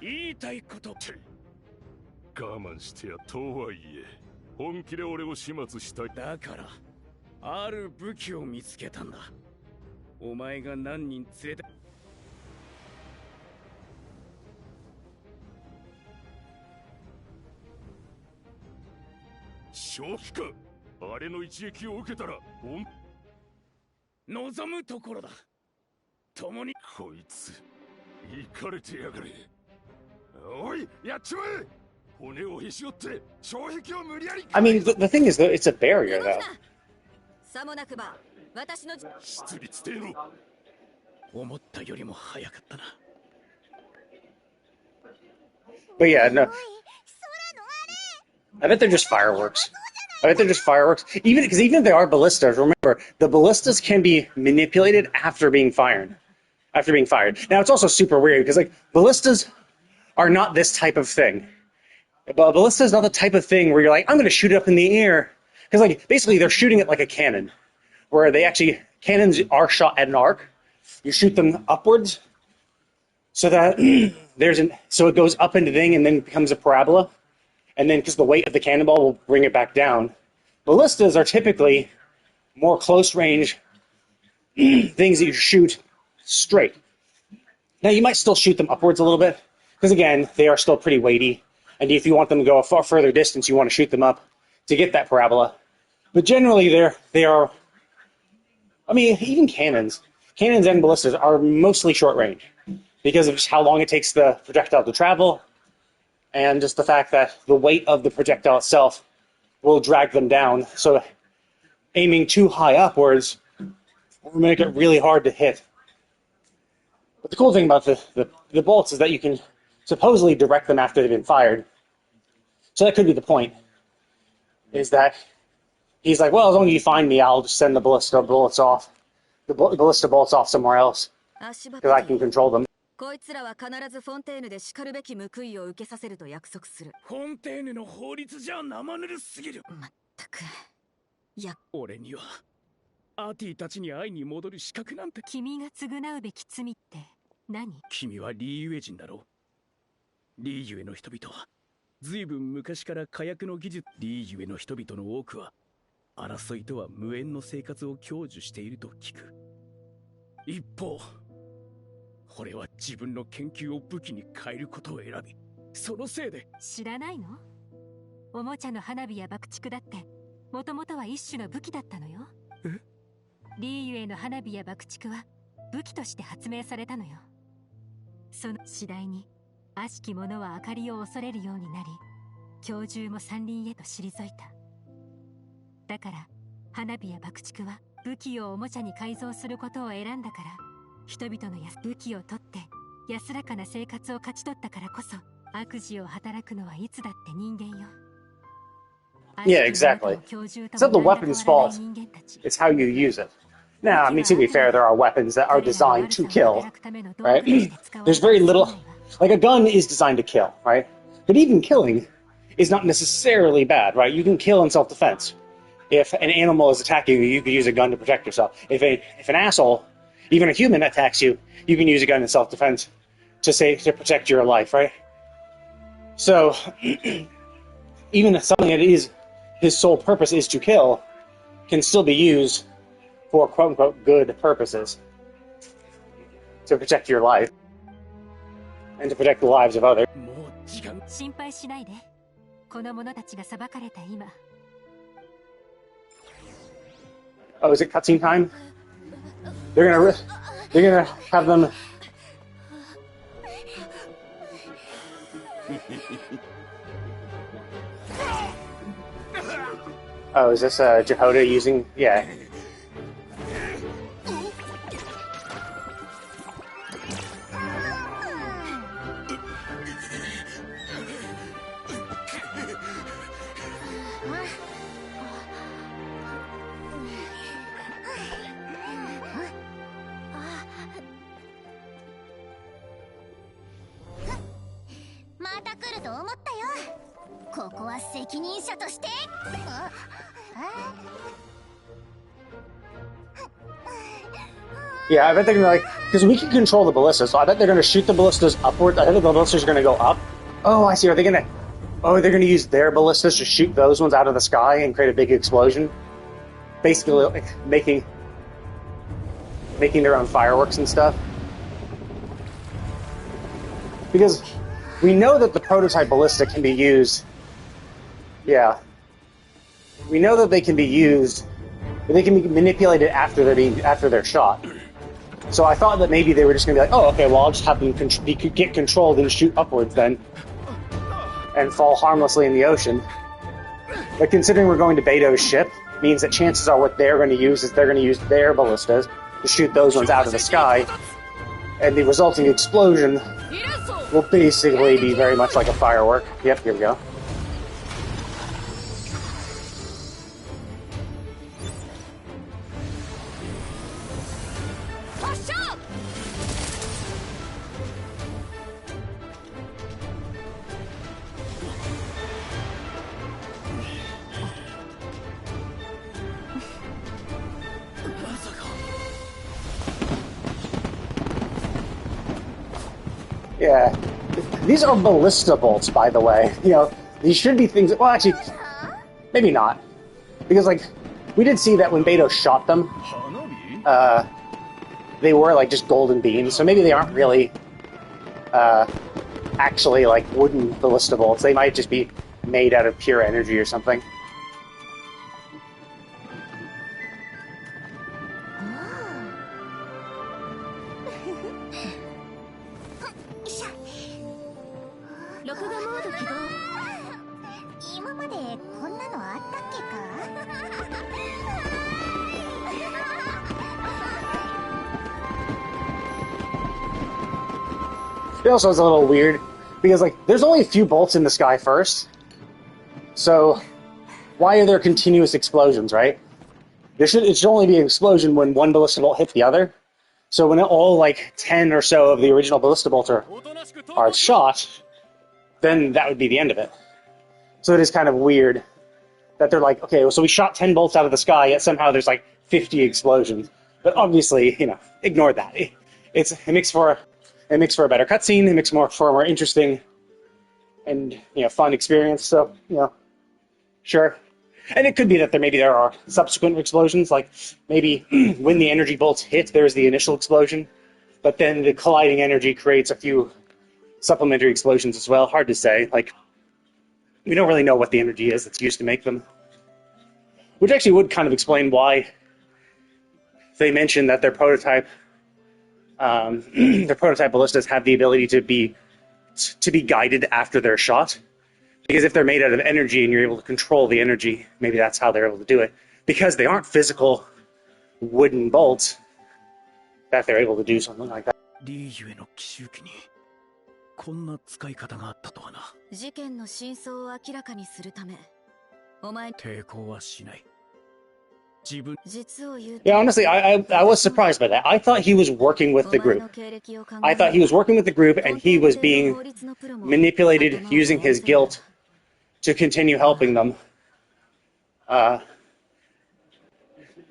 我慢してやとはいえ、本気で俺を始末したい。だから、ある武器を見つけたんだ。お前が何人連れて。正気か。あれの一撃を受けたら、望むところだ。共に。こいつ、イかれてやがれ。おい、やっちまえ。骨をへし折って障壁を無理やり。I mean, the thing is, though, it's a barrier, though. さもなくば、私の出立邸の。思ったよりも早かったな。But yeah, no. I bet they're just fireworks. Even if they are ballistas, remember the ballistas can be manipulated after being fired. Now it's also super weird because like ballistas are not this type of thing. But a ballista is not the type of thing where you're like, I'm going to shoot it up in the air because like basically they're shooting it like a cannon, where cannons are shot at an arc. You shoot them upwards, so that so it goes up into the thing and then becomes a parabola, and then because the weight of the cannonball will bring it back down. Ballistas are typically more close range things that you shoot straight. Now you might still shoot them upwards a little bit, because again, they are still pretty weighty, and if you want them to go a far further distance, you want to shoot them up to get that parabola. But generally, they are. I mean, even cannons and ballistas are mostly short range because of just how long it takes the projectile to travel, and just the fact that the weight of the projectile itself will drag them down. So aiming too high upwards will make it really hard to hit. But the cool thing about the bolts is that you can supposedly direct them after they've been fired. So that could be the point, is that he's like, well, as long as you find me, I'll just send the ballista bolts off somewhere else, because I can control them. こいつらは必ずフォンテーヌでしかるべき報いを受けさせると約束する。フォンテーヌの法律じゃ生ぬるすぎる。まったく。いや、俺にはアーティたちに会いに戻る資格なんて。君が償うべき罪って何？君はリーユエ人だろう。リーユエの人々は随分昔から火薬の技術。リーユエの人々の多くは争いとは無縁の生活を享受していると聞く。一方、俺は自分の研究を武器に変えることを選び、そのせいで。知らないの？おもちゃの花火や爆竹だってもともとは一種の武器だったのよ。え？リーユエの花火や爆竹は武器として発明されたのよ。その次第に悪しき者は明かりを恐れるようになり、教獣も山林へと退いた。だから花火や爆竹は武器をおもちゃに改造することを選んだから、人々の武器を取って安らかな生活を勝ち取ったからこそ、悪事を働くのはいつだって人間よ。Yeah, exactly. It's not the weapon's fault. It's how you use it. Now, I mean, to be fair, there are weapons that are designed to kill, right? There's very little... Like, a gun is designed to kill, right? But even killing is not necessarily bad, right? You can kill in self-defense. If an animal is attacking you, you can use a gun to protect yourself. If an asshole, even a human, attacks you, you can use a gun in self-defense to protect your life, right? So, even if something that is his sole purpose is to kill, can still be used for quote-unquote good purposes. To protect your life. And to protect the lives of others. 心配しないで。この者たちが裁かれた今。Oh, is it cutscene time? They're gonna have them... Oh, is this Jehoda using... Yeah. Yeah, I bet they're gonna like, because we can control the ballistas, so I bet they're gonna shoot the ballistas upward. I think the ballistas are gonna go up. Oh, I see. Are they gonna? Oh, they're gonna use their ballistas to shoot those ones out of the sky and create a big explosion, basically like, making their own fireworks and stuff. Because we know that the prototype ballista can be used. Yeah, we know that they can be used. They can be manipulated after they're shot. So I thought that maybe they were just going to be like, oh, okay, well, I'll just have them get controlled and shoot upwards then. And fall harmlessly in the ocean. But considering we're going to Beto's ship, means that chances are what they're going to use is they're going to use their ballistas to shoot those ones out of the sky. And the resulting explosion will basically be very much like a firework. Yep, here we go. Yeah. These are ballista bolts, by the way. You know, these should be things... Well, actually, maybe not. Because, like, we did see that when Beto shot them, they were, like, just golden beams, so maybe they aren't really, actually, like, wooden ballista bolts. They might just be made out of pure energy or something. It also is a little weird, because, like, there's only a few bolts in the sky first, so why are there continuous explosions, right? It should only be an explosion when one ballista bolt hit the other. So when all, like, 10 or so of the original ballista bolts are shot, then that would be the end of it. So it is kind of weird that they're like, okay, so we shot 10 bolts out of the sky, yet somehow there's, like, 50 explosions. But obviously, you know, ignore that. It makes for a better cutscene. It makes for a more interesting and, you know, fun experience. So, you know, sure. And it could be that there are subsequent explosions. Like maybe when the energy bolts hit, there's the initial explosion, but then the colliding energy creates a few supplementary explosions as well. Hard to say. Like we don't really know what the energy is that's used to make them, which actually would kind of explain why they mentioned that their prototype ballistas have the ability to be guided after they're shot. Because if they're made out of energy and you're able to control the energy, maybe that's how they're able to do it. Because they aren't physical wooden bolts, that they're able to do something like that. リーユへの奇襲機にこんな使い方があったとはな。事件の真相を明らかにするため、お前抵抗はしない。自分。実を言う。Yeah, honestly, I was surprised by that. I thought he was working with the group. I thought he was working with the group and he was being manipulated using his guilt to continue helping them.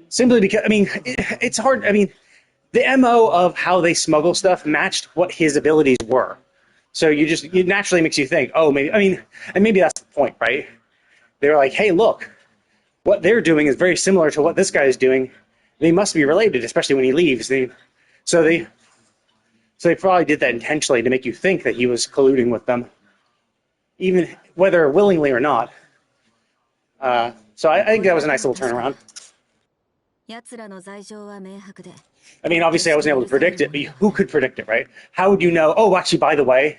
Simply because, I mean, it's hard. I mean, the MO of how they smuggle stuff matched what his abilities were. So it naturally makes you think, oh, maybe, I mean, and maybe that's the point, right? They're like, hey, look, what they're doing is very similar to what this guy is doing. They must be related, especially when he leaves. So they probably did that intentionally to make you think that he was colluding with them, even whether willingly or not. So I think that was a nice little turnaround. I mean, obviously I wasn't able to predict it, but who could predict it, right? How would you know, oh, actually, by the way,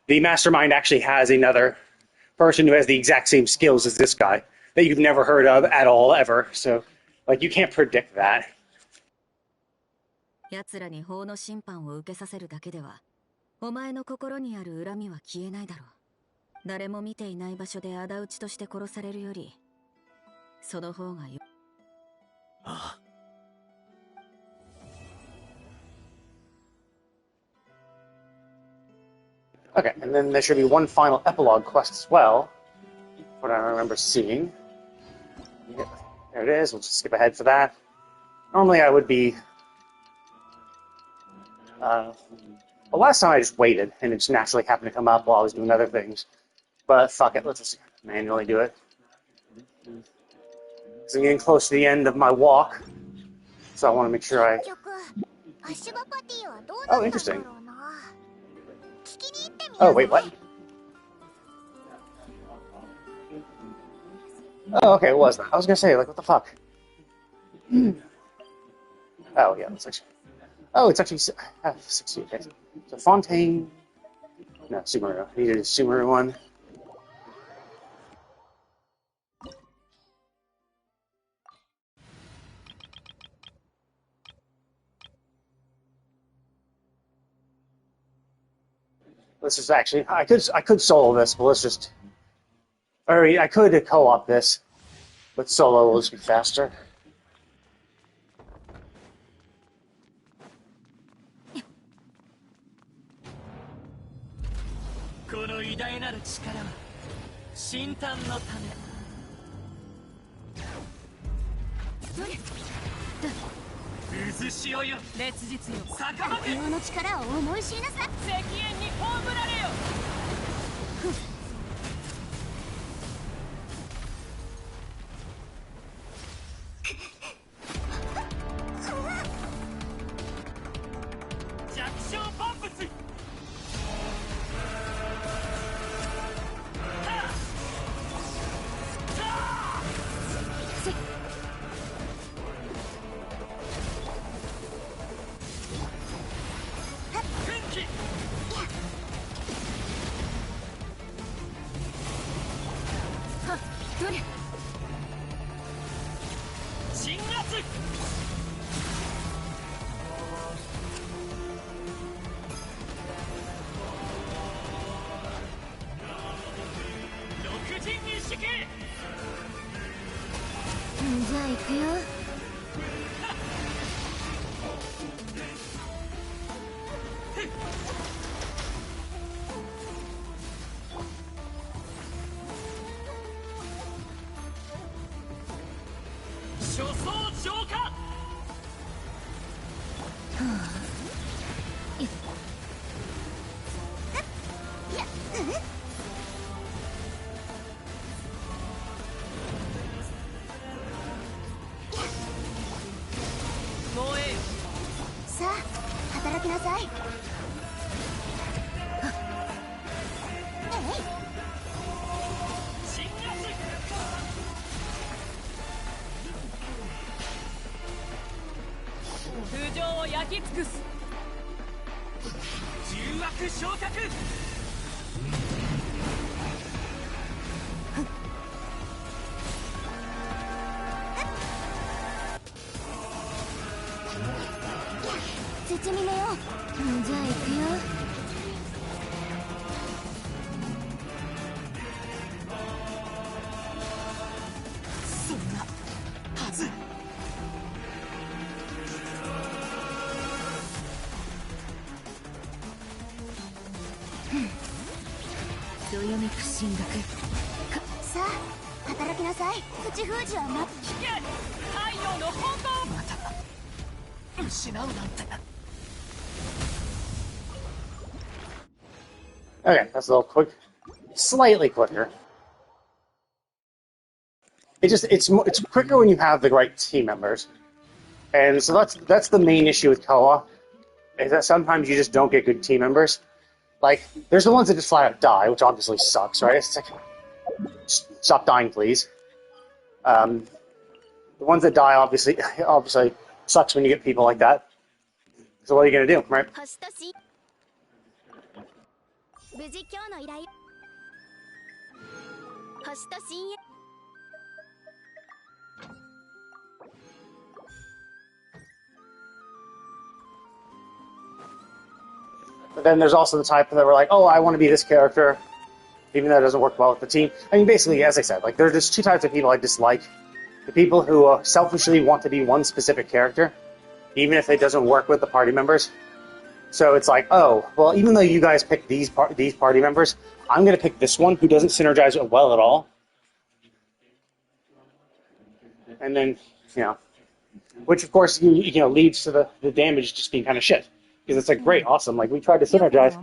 the mastermind actually has another person who has the exact same skills as this guy that you've never heard of at all, ever. So, like, you can't predict that. 奴らに法の審判を受けさせるだけでは、お前の心にある恨みは消えないだろう。誰も見ていない場所で仇討ちとして殺されるより、その方がよ。ああ。Okay, and then there should be one final epilogue quest as well. What I remember seeing. There it is. We'll just skip ahead for that. Normally I would be... well, last time I just waited, and it just naturally happened to come up while I was doing other things. But fuck it, let's just manually do it. Because I'm getting close to the end of my walk, so I want to make sure I... Oh, interesting. Oh, wait, what? Oh, okay, what was that? I was gonna say, like, what the fuck? Oh, yeah, it's actually... Oh, it's actually 60, okay. So Fontaine... No, Sumeru. I needed a Sumeru one. Let's just actually... I could solo this, but let's just... Or I could co-op this, but solo will just be faster. しよよ烈日よ悪用の力を思い知りなさい。赤煙に葬られよ。弱小万物。どれ鎮圧。六陣一式。じゃあ行くよ。初装浄化。防衛よ。さあ働きなさい。鎮圧。空上を焼き尽くす。重悪昇格。絶妙よ。じゃあ行くよ。そんなはず。どよめく進学。さあ働きなさい。口封じは待っ聞け。太陽の炎。また失うなんて。 Okay, that's a little quick, slightly quicker. It's quicker when you have the right team members, and so that's the main issue with co-op, is that sometimes you just don't get good team members. Like, there's the ones that just flat out die, which obviously sucks, right? It's like, stop dying, please. The ones that die obviously sucks when you get people like that. So what are you gonna do, right? 無事今日の依頼。星と深淵。But then there's also the type that were like, oh, I want to be this character, even though it doesn't work well with the team. I mean, basically, as I said, like, there's just two types of people I dislike. The people who selfishly want to be one specific character, even if it doesn't work with the party members. So it's like, oh, well, even though you guys picked these party members, I'm going to pick this one who doesn't synergize well at all. And then, which of course, leads to the damage just being kind of shit. Because it's like, great, awesome, like, we tried to synergize.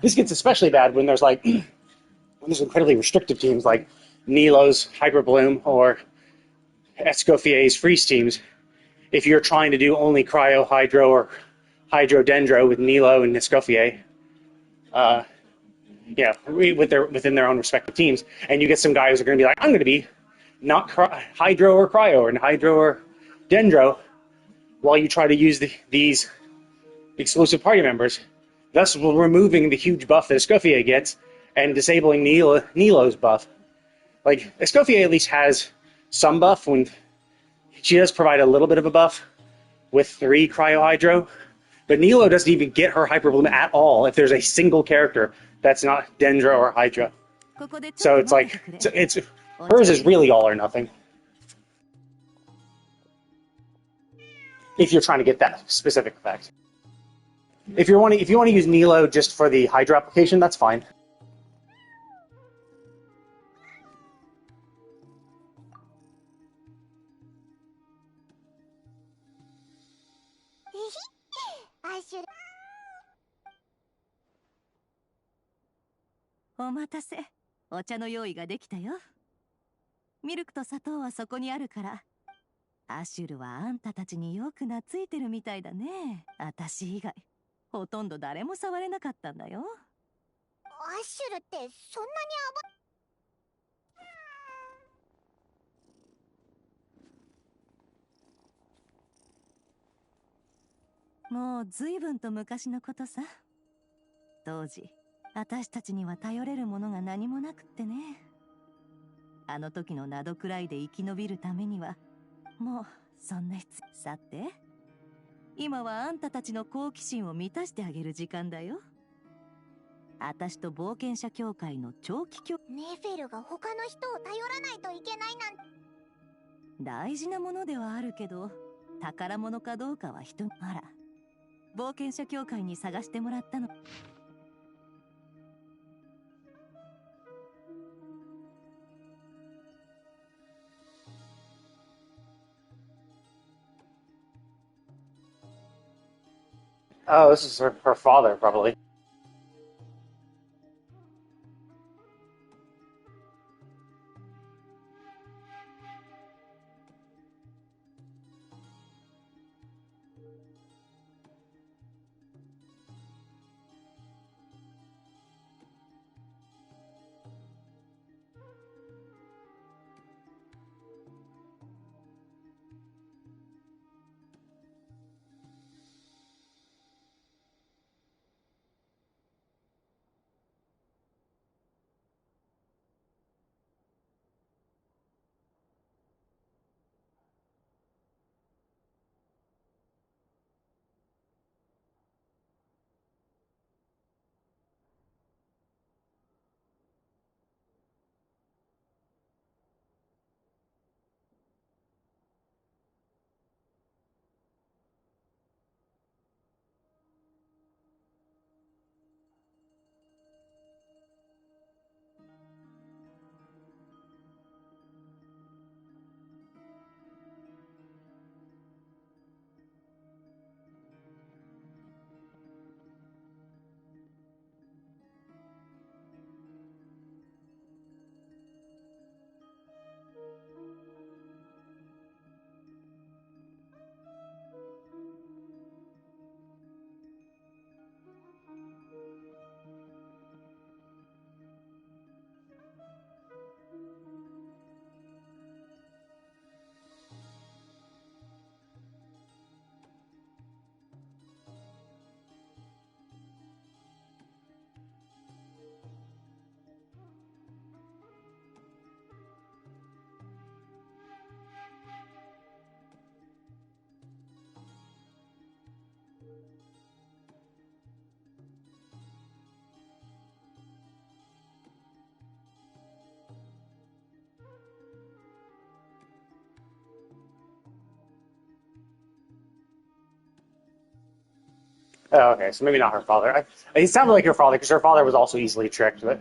This gets especially bad when there's like, when there's incredibly restrictive teams like Nilo's Hyper Bloom or Escoffier's Freeze teams. If you're trying to do only Cryo, Hydro, or Hydro Dendro with Nilo and Escoffier, within their own respective teams, and you get some guys who are going to be like, I'm going to be not Hydro or Cryo, or Hydro or Dendro, while you try to use these exclusive party members, thus removing the huge buff that Escoffier gets and disabling Nilo's buff. Like, Escoffier at least has some buff when she does provide a little bit of a buff with 3 Cryo Hydro, but Nilo doesn't even get her Hyper Bloom at all if there's a single character that's not Dendro or Hydra. So it's like, hers is really all or nothing. If you're trying to get that specific effect. If you want to use Nilo just for the Hydra application, that's fine. シュル。お待たせ。お茶の用意ができたよ。ミルクと砂糖はそこにあるから。アシュルはあんたたちによく懐いてるみたいだね。私以外ほとんど誰も触れなかったんだよ。アシュルってそんなにもう随分と昔のことさ。当時私たちには頼れるものが何もなくってね。あの時の名どくらいで生き延びるためにはもうそんなさて今はあんたたちの好奇心を満たしてあげる時間だよ。私と冒険者協会の長期ネフェルが他の人を頼らないといけないなんて。大事なものではあるけど宝物かどうかは人に。あら、冒険者協会に探してもらったの。Oh, this is her father, probably. Oh, okay, so maybe not her father. It sounded like her father because her father was also easily tricked. But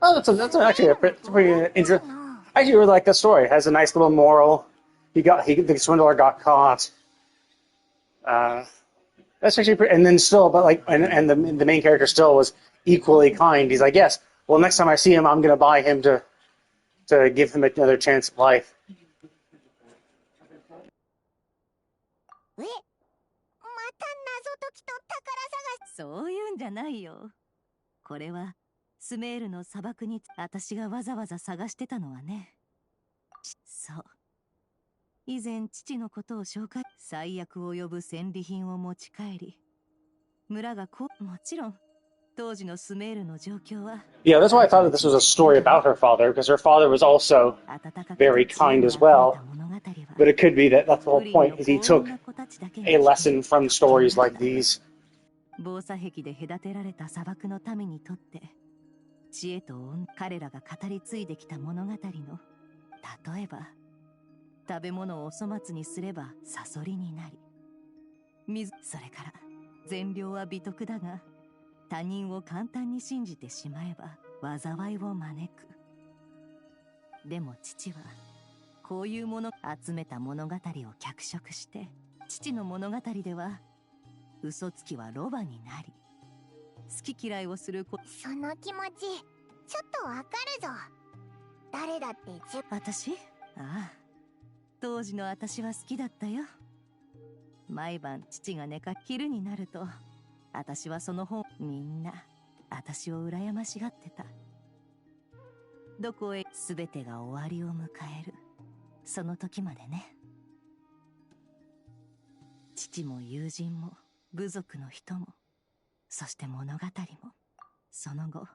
Oh, that's actually a pretty interesting. I actually really like that story. It has a nice little moral. The swindler got caught. That's actually pretty, and then still, but like, and the main character still was equally kind. He's like, yes, well, next time I see him, I'm gonna buy him to give him another chance at life. え、また謎解きと宝探し。そういうんじゃないよ。これはスメールの砂漠に私がわざわざ探してたのはね。そう。以前父のことを紹介、最悪を呼ぶ戦利品を持ち帰り、村がもちろん当時のスメールの状況は。Yeah, that's why I thought that this was a story about her father, because her father was also very kind as well. But it could be that that's the whole point, is he took a lesson from stories like these. 防砂壁で隔てられた砂漠の民にとって知恵と彼らが語り継いできた物語の、例えば食べ物をお粗末にすればサソリになり、それから善良は美徳だが他人を簡単に信じてしまえば災いを招く。でも父はこういうもの集めた物語を脚色して、父の物語では嘘つきはロバになり、好き嫌いをするその気持ちちょっとわかるぞ。誰だって私？ああ、当時の私は好きだったよ。毎晩父が昼になると私はその本、みんな私を羨ましがってた。どこへ全てが終わりを迎えるその時までね。父も友人も部族の人も、そして物語も。その後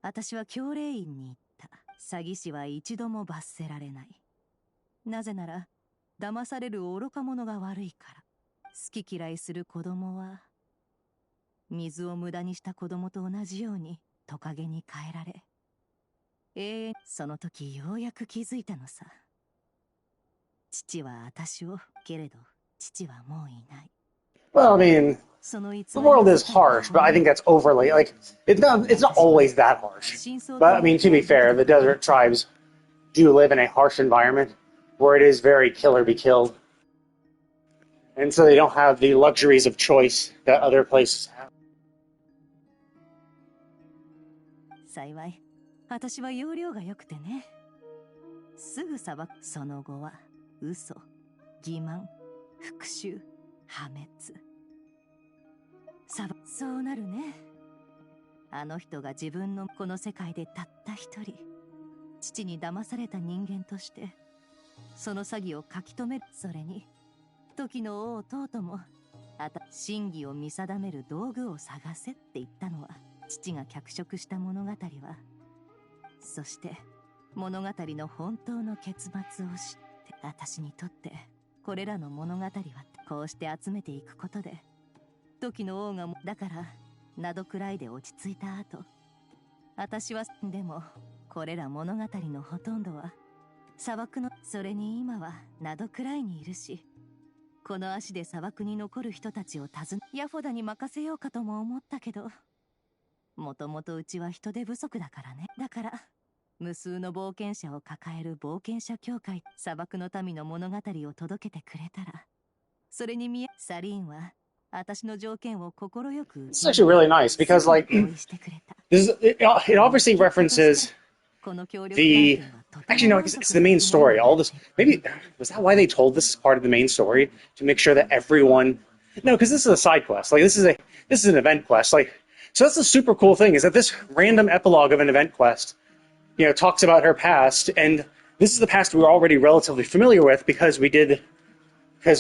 私は教令院に行った。詐欺師は一度も罰せられない。なぜなら騙される愚か者が悪いから。好き嫌いする子供は水を無駄にした子供と同じようにトカゲに変えられ、その時ようやく気づいたのさ。父は私を、けれど父はもういない。Well, I mean, the world is harsh, but I think that's overly, like, it's not always that harsh. But I mean, to be fair, the desert tribes do live in a harsh environment where it is very kill or be killed. And so they don't have the luxuries of choice that other places have. 幸い、私は容量が良くてね。すぐ裁く。その後は嘘、欺瞞、復讐、破滅。そうなるね。あの人が自分のこの世界でたった一人、父に騙された人間としてその詐欺を書き留める。それに時の王とうとも真偽を見定める道具を探せって言ったのは父が脚色した物語は、そして物語の本当の結末を知って、私にとってこれらの物語はこうして集めていくことで、時の王がだからなどくらいで落ち着いた後、私はでもこれら物語のほとんどは砂漠の、それに今はなどくらいにいるし、この足で砂漠に残る人たちをヤフォダに任せようかとも思ったけど、もともとうちは人手不足だからね。だから無数の冒険者を抱える冒険者協会、砂漠の民の物語を届けてくれたら、それにサリーンは私の条件を快く。 This is actually really nice because, like, it obviously references the. Actually, no, it's the main story. All this, maybe was that why they told this as part of the main story, to make sure that everyone. No, because this is a side quest. Like this is an event quest. Like, so that's the super cool thing, is that this random epilogue of an event quest, talks about her past, and this is the past we were already relatively familiar with because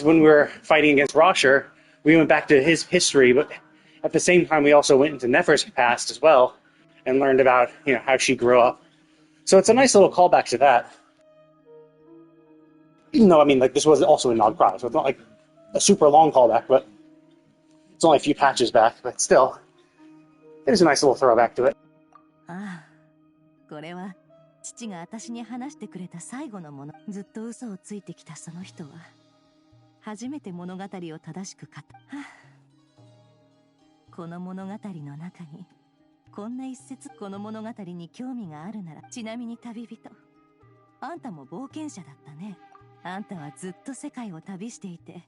when we were fighting against Rosher, we went back to his history, but at the same time we also went into Nefer's past as well and learned about how she grew up. So it's a nice little callback to that. Even though, I mean, like, this was also in Nog Prod, so it's not like a super long callback, but it's only a few patches back, but still, there's a nice little throwback to it. ああ、これは父が私に話してくれた最後のもの。ずっと嘘をついてきたその人は初めて物語を正しくこの物語の中にこんな一節この物語に興味があるなら、ちなみに旅人、あんたも冒険者だったね。あんたはずっと世界を旅していて、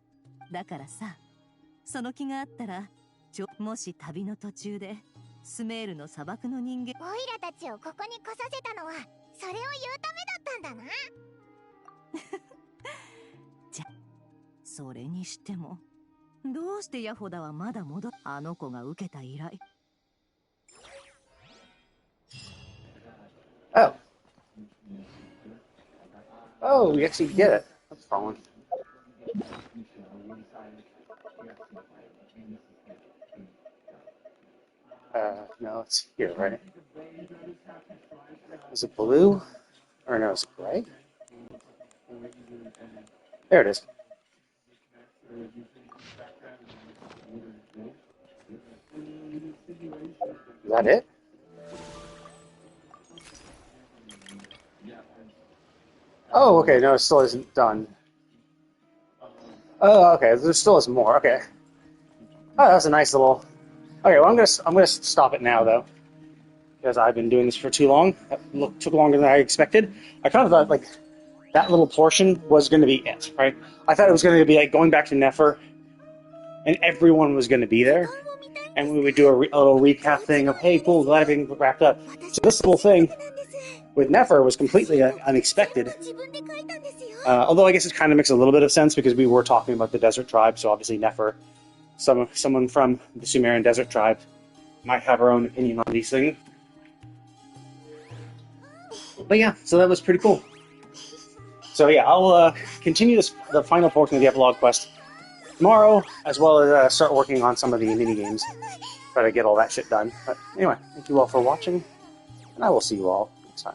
だからさ、その気があったらもし旅の途中でスメールの砂漠の人間、オイラたちをここに来させたのはそれを言うためだったんだな。じゃ、それにしてもどうしてヤホダはまだあの子が受けた依頼。Oh. Oh, we actually get it. That's fun. No, it's here, right? Is it blue? Or no, is it gray? There it is. Is that it? Oh, okay, no, it still isn't done. Oh, okay, there still is more, okay. Oh, that's a nice little... Okay, well, I'm gonna stop it now, though. Because I've been doing this for too long. That took longer than I expected. I kind of thought, like, that little portion was going to be it, right? I thought it was going to be, like, going back to Nefer, and everyone was going to be there, and we would do a little recap thing of, hey, cool, glad everything wrapped up. So this little thing with Nefer was completely unexpected. Although I guess it kind of makes a little bit of sense because we were talking about the desert tribe, so obviously Nefer, someone from the Sumerian desert tribe, might have her own opinion on these things. But yeah, so that was pretty cool. So yeah, I'll continue the final portion of the epilogue quest tomorrow, as well as start working on some of the mini games. Try to get all that shit done. But anyway, thank you all for watching, and I will see you all next time.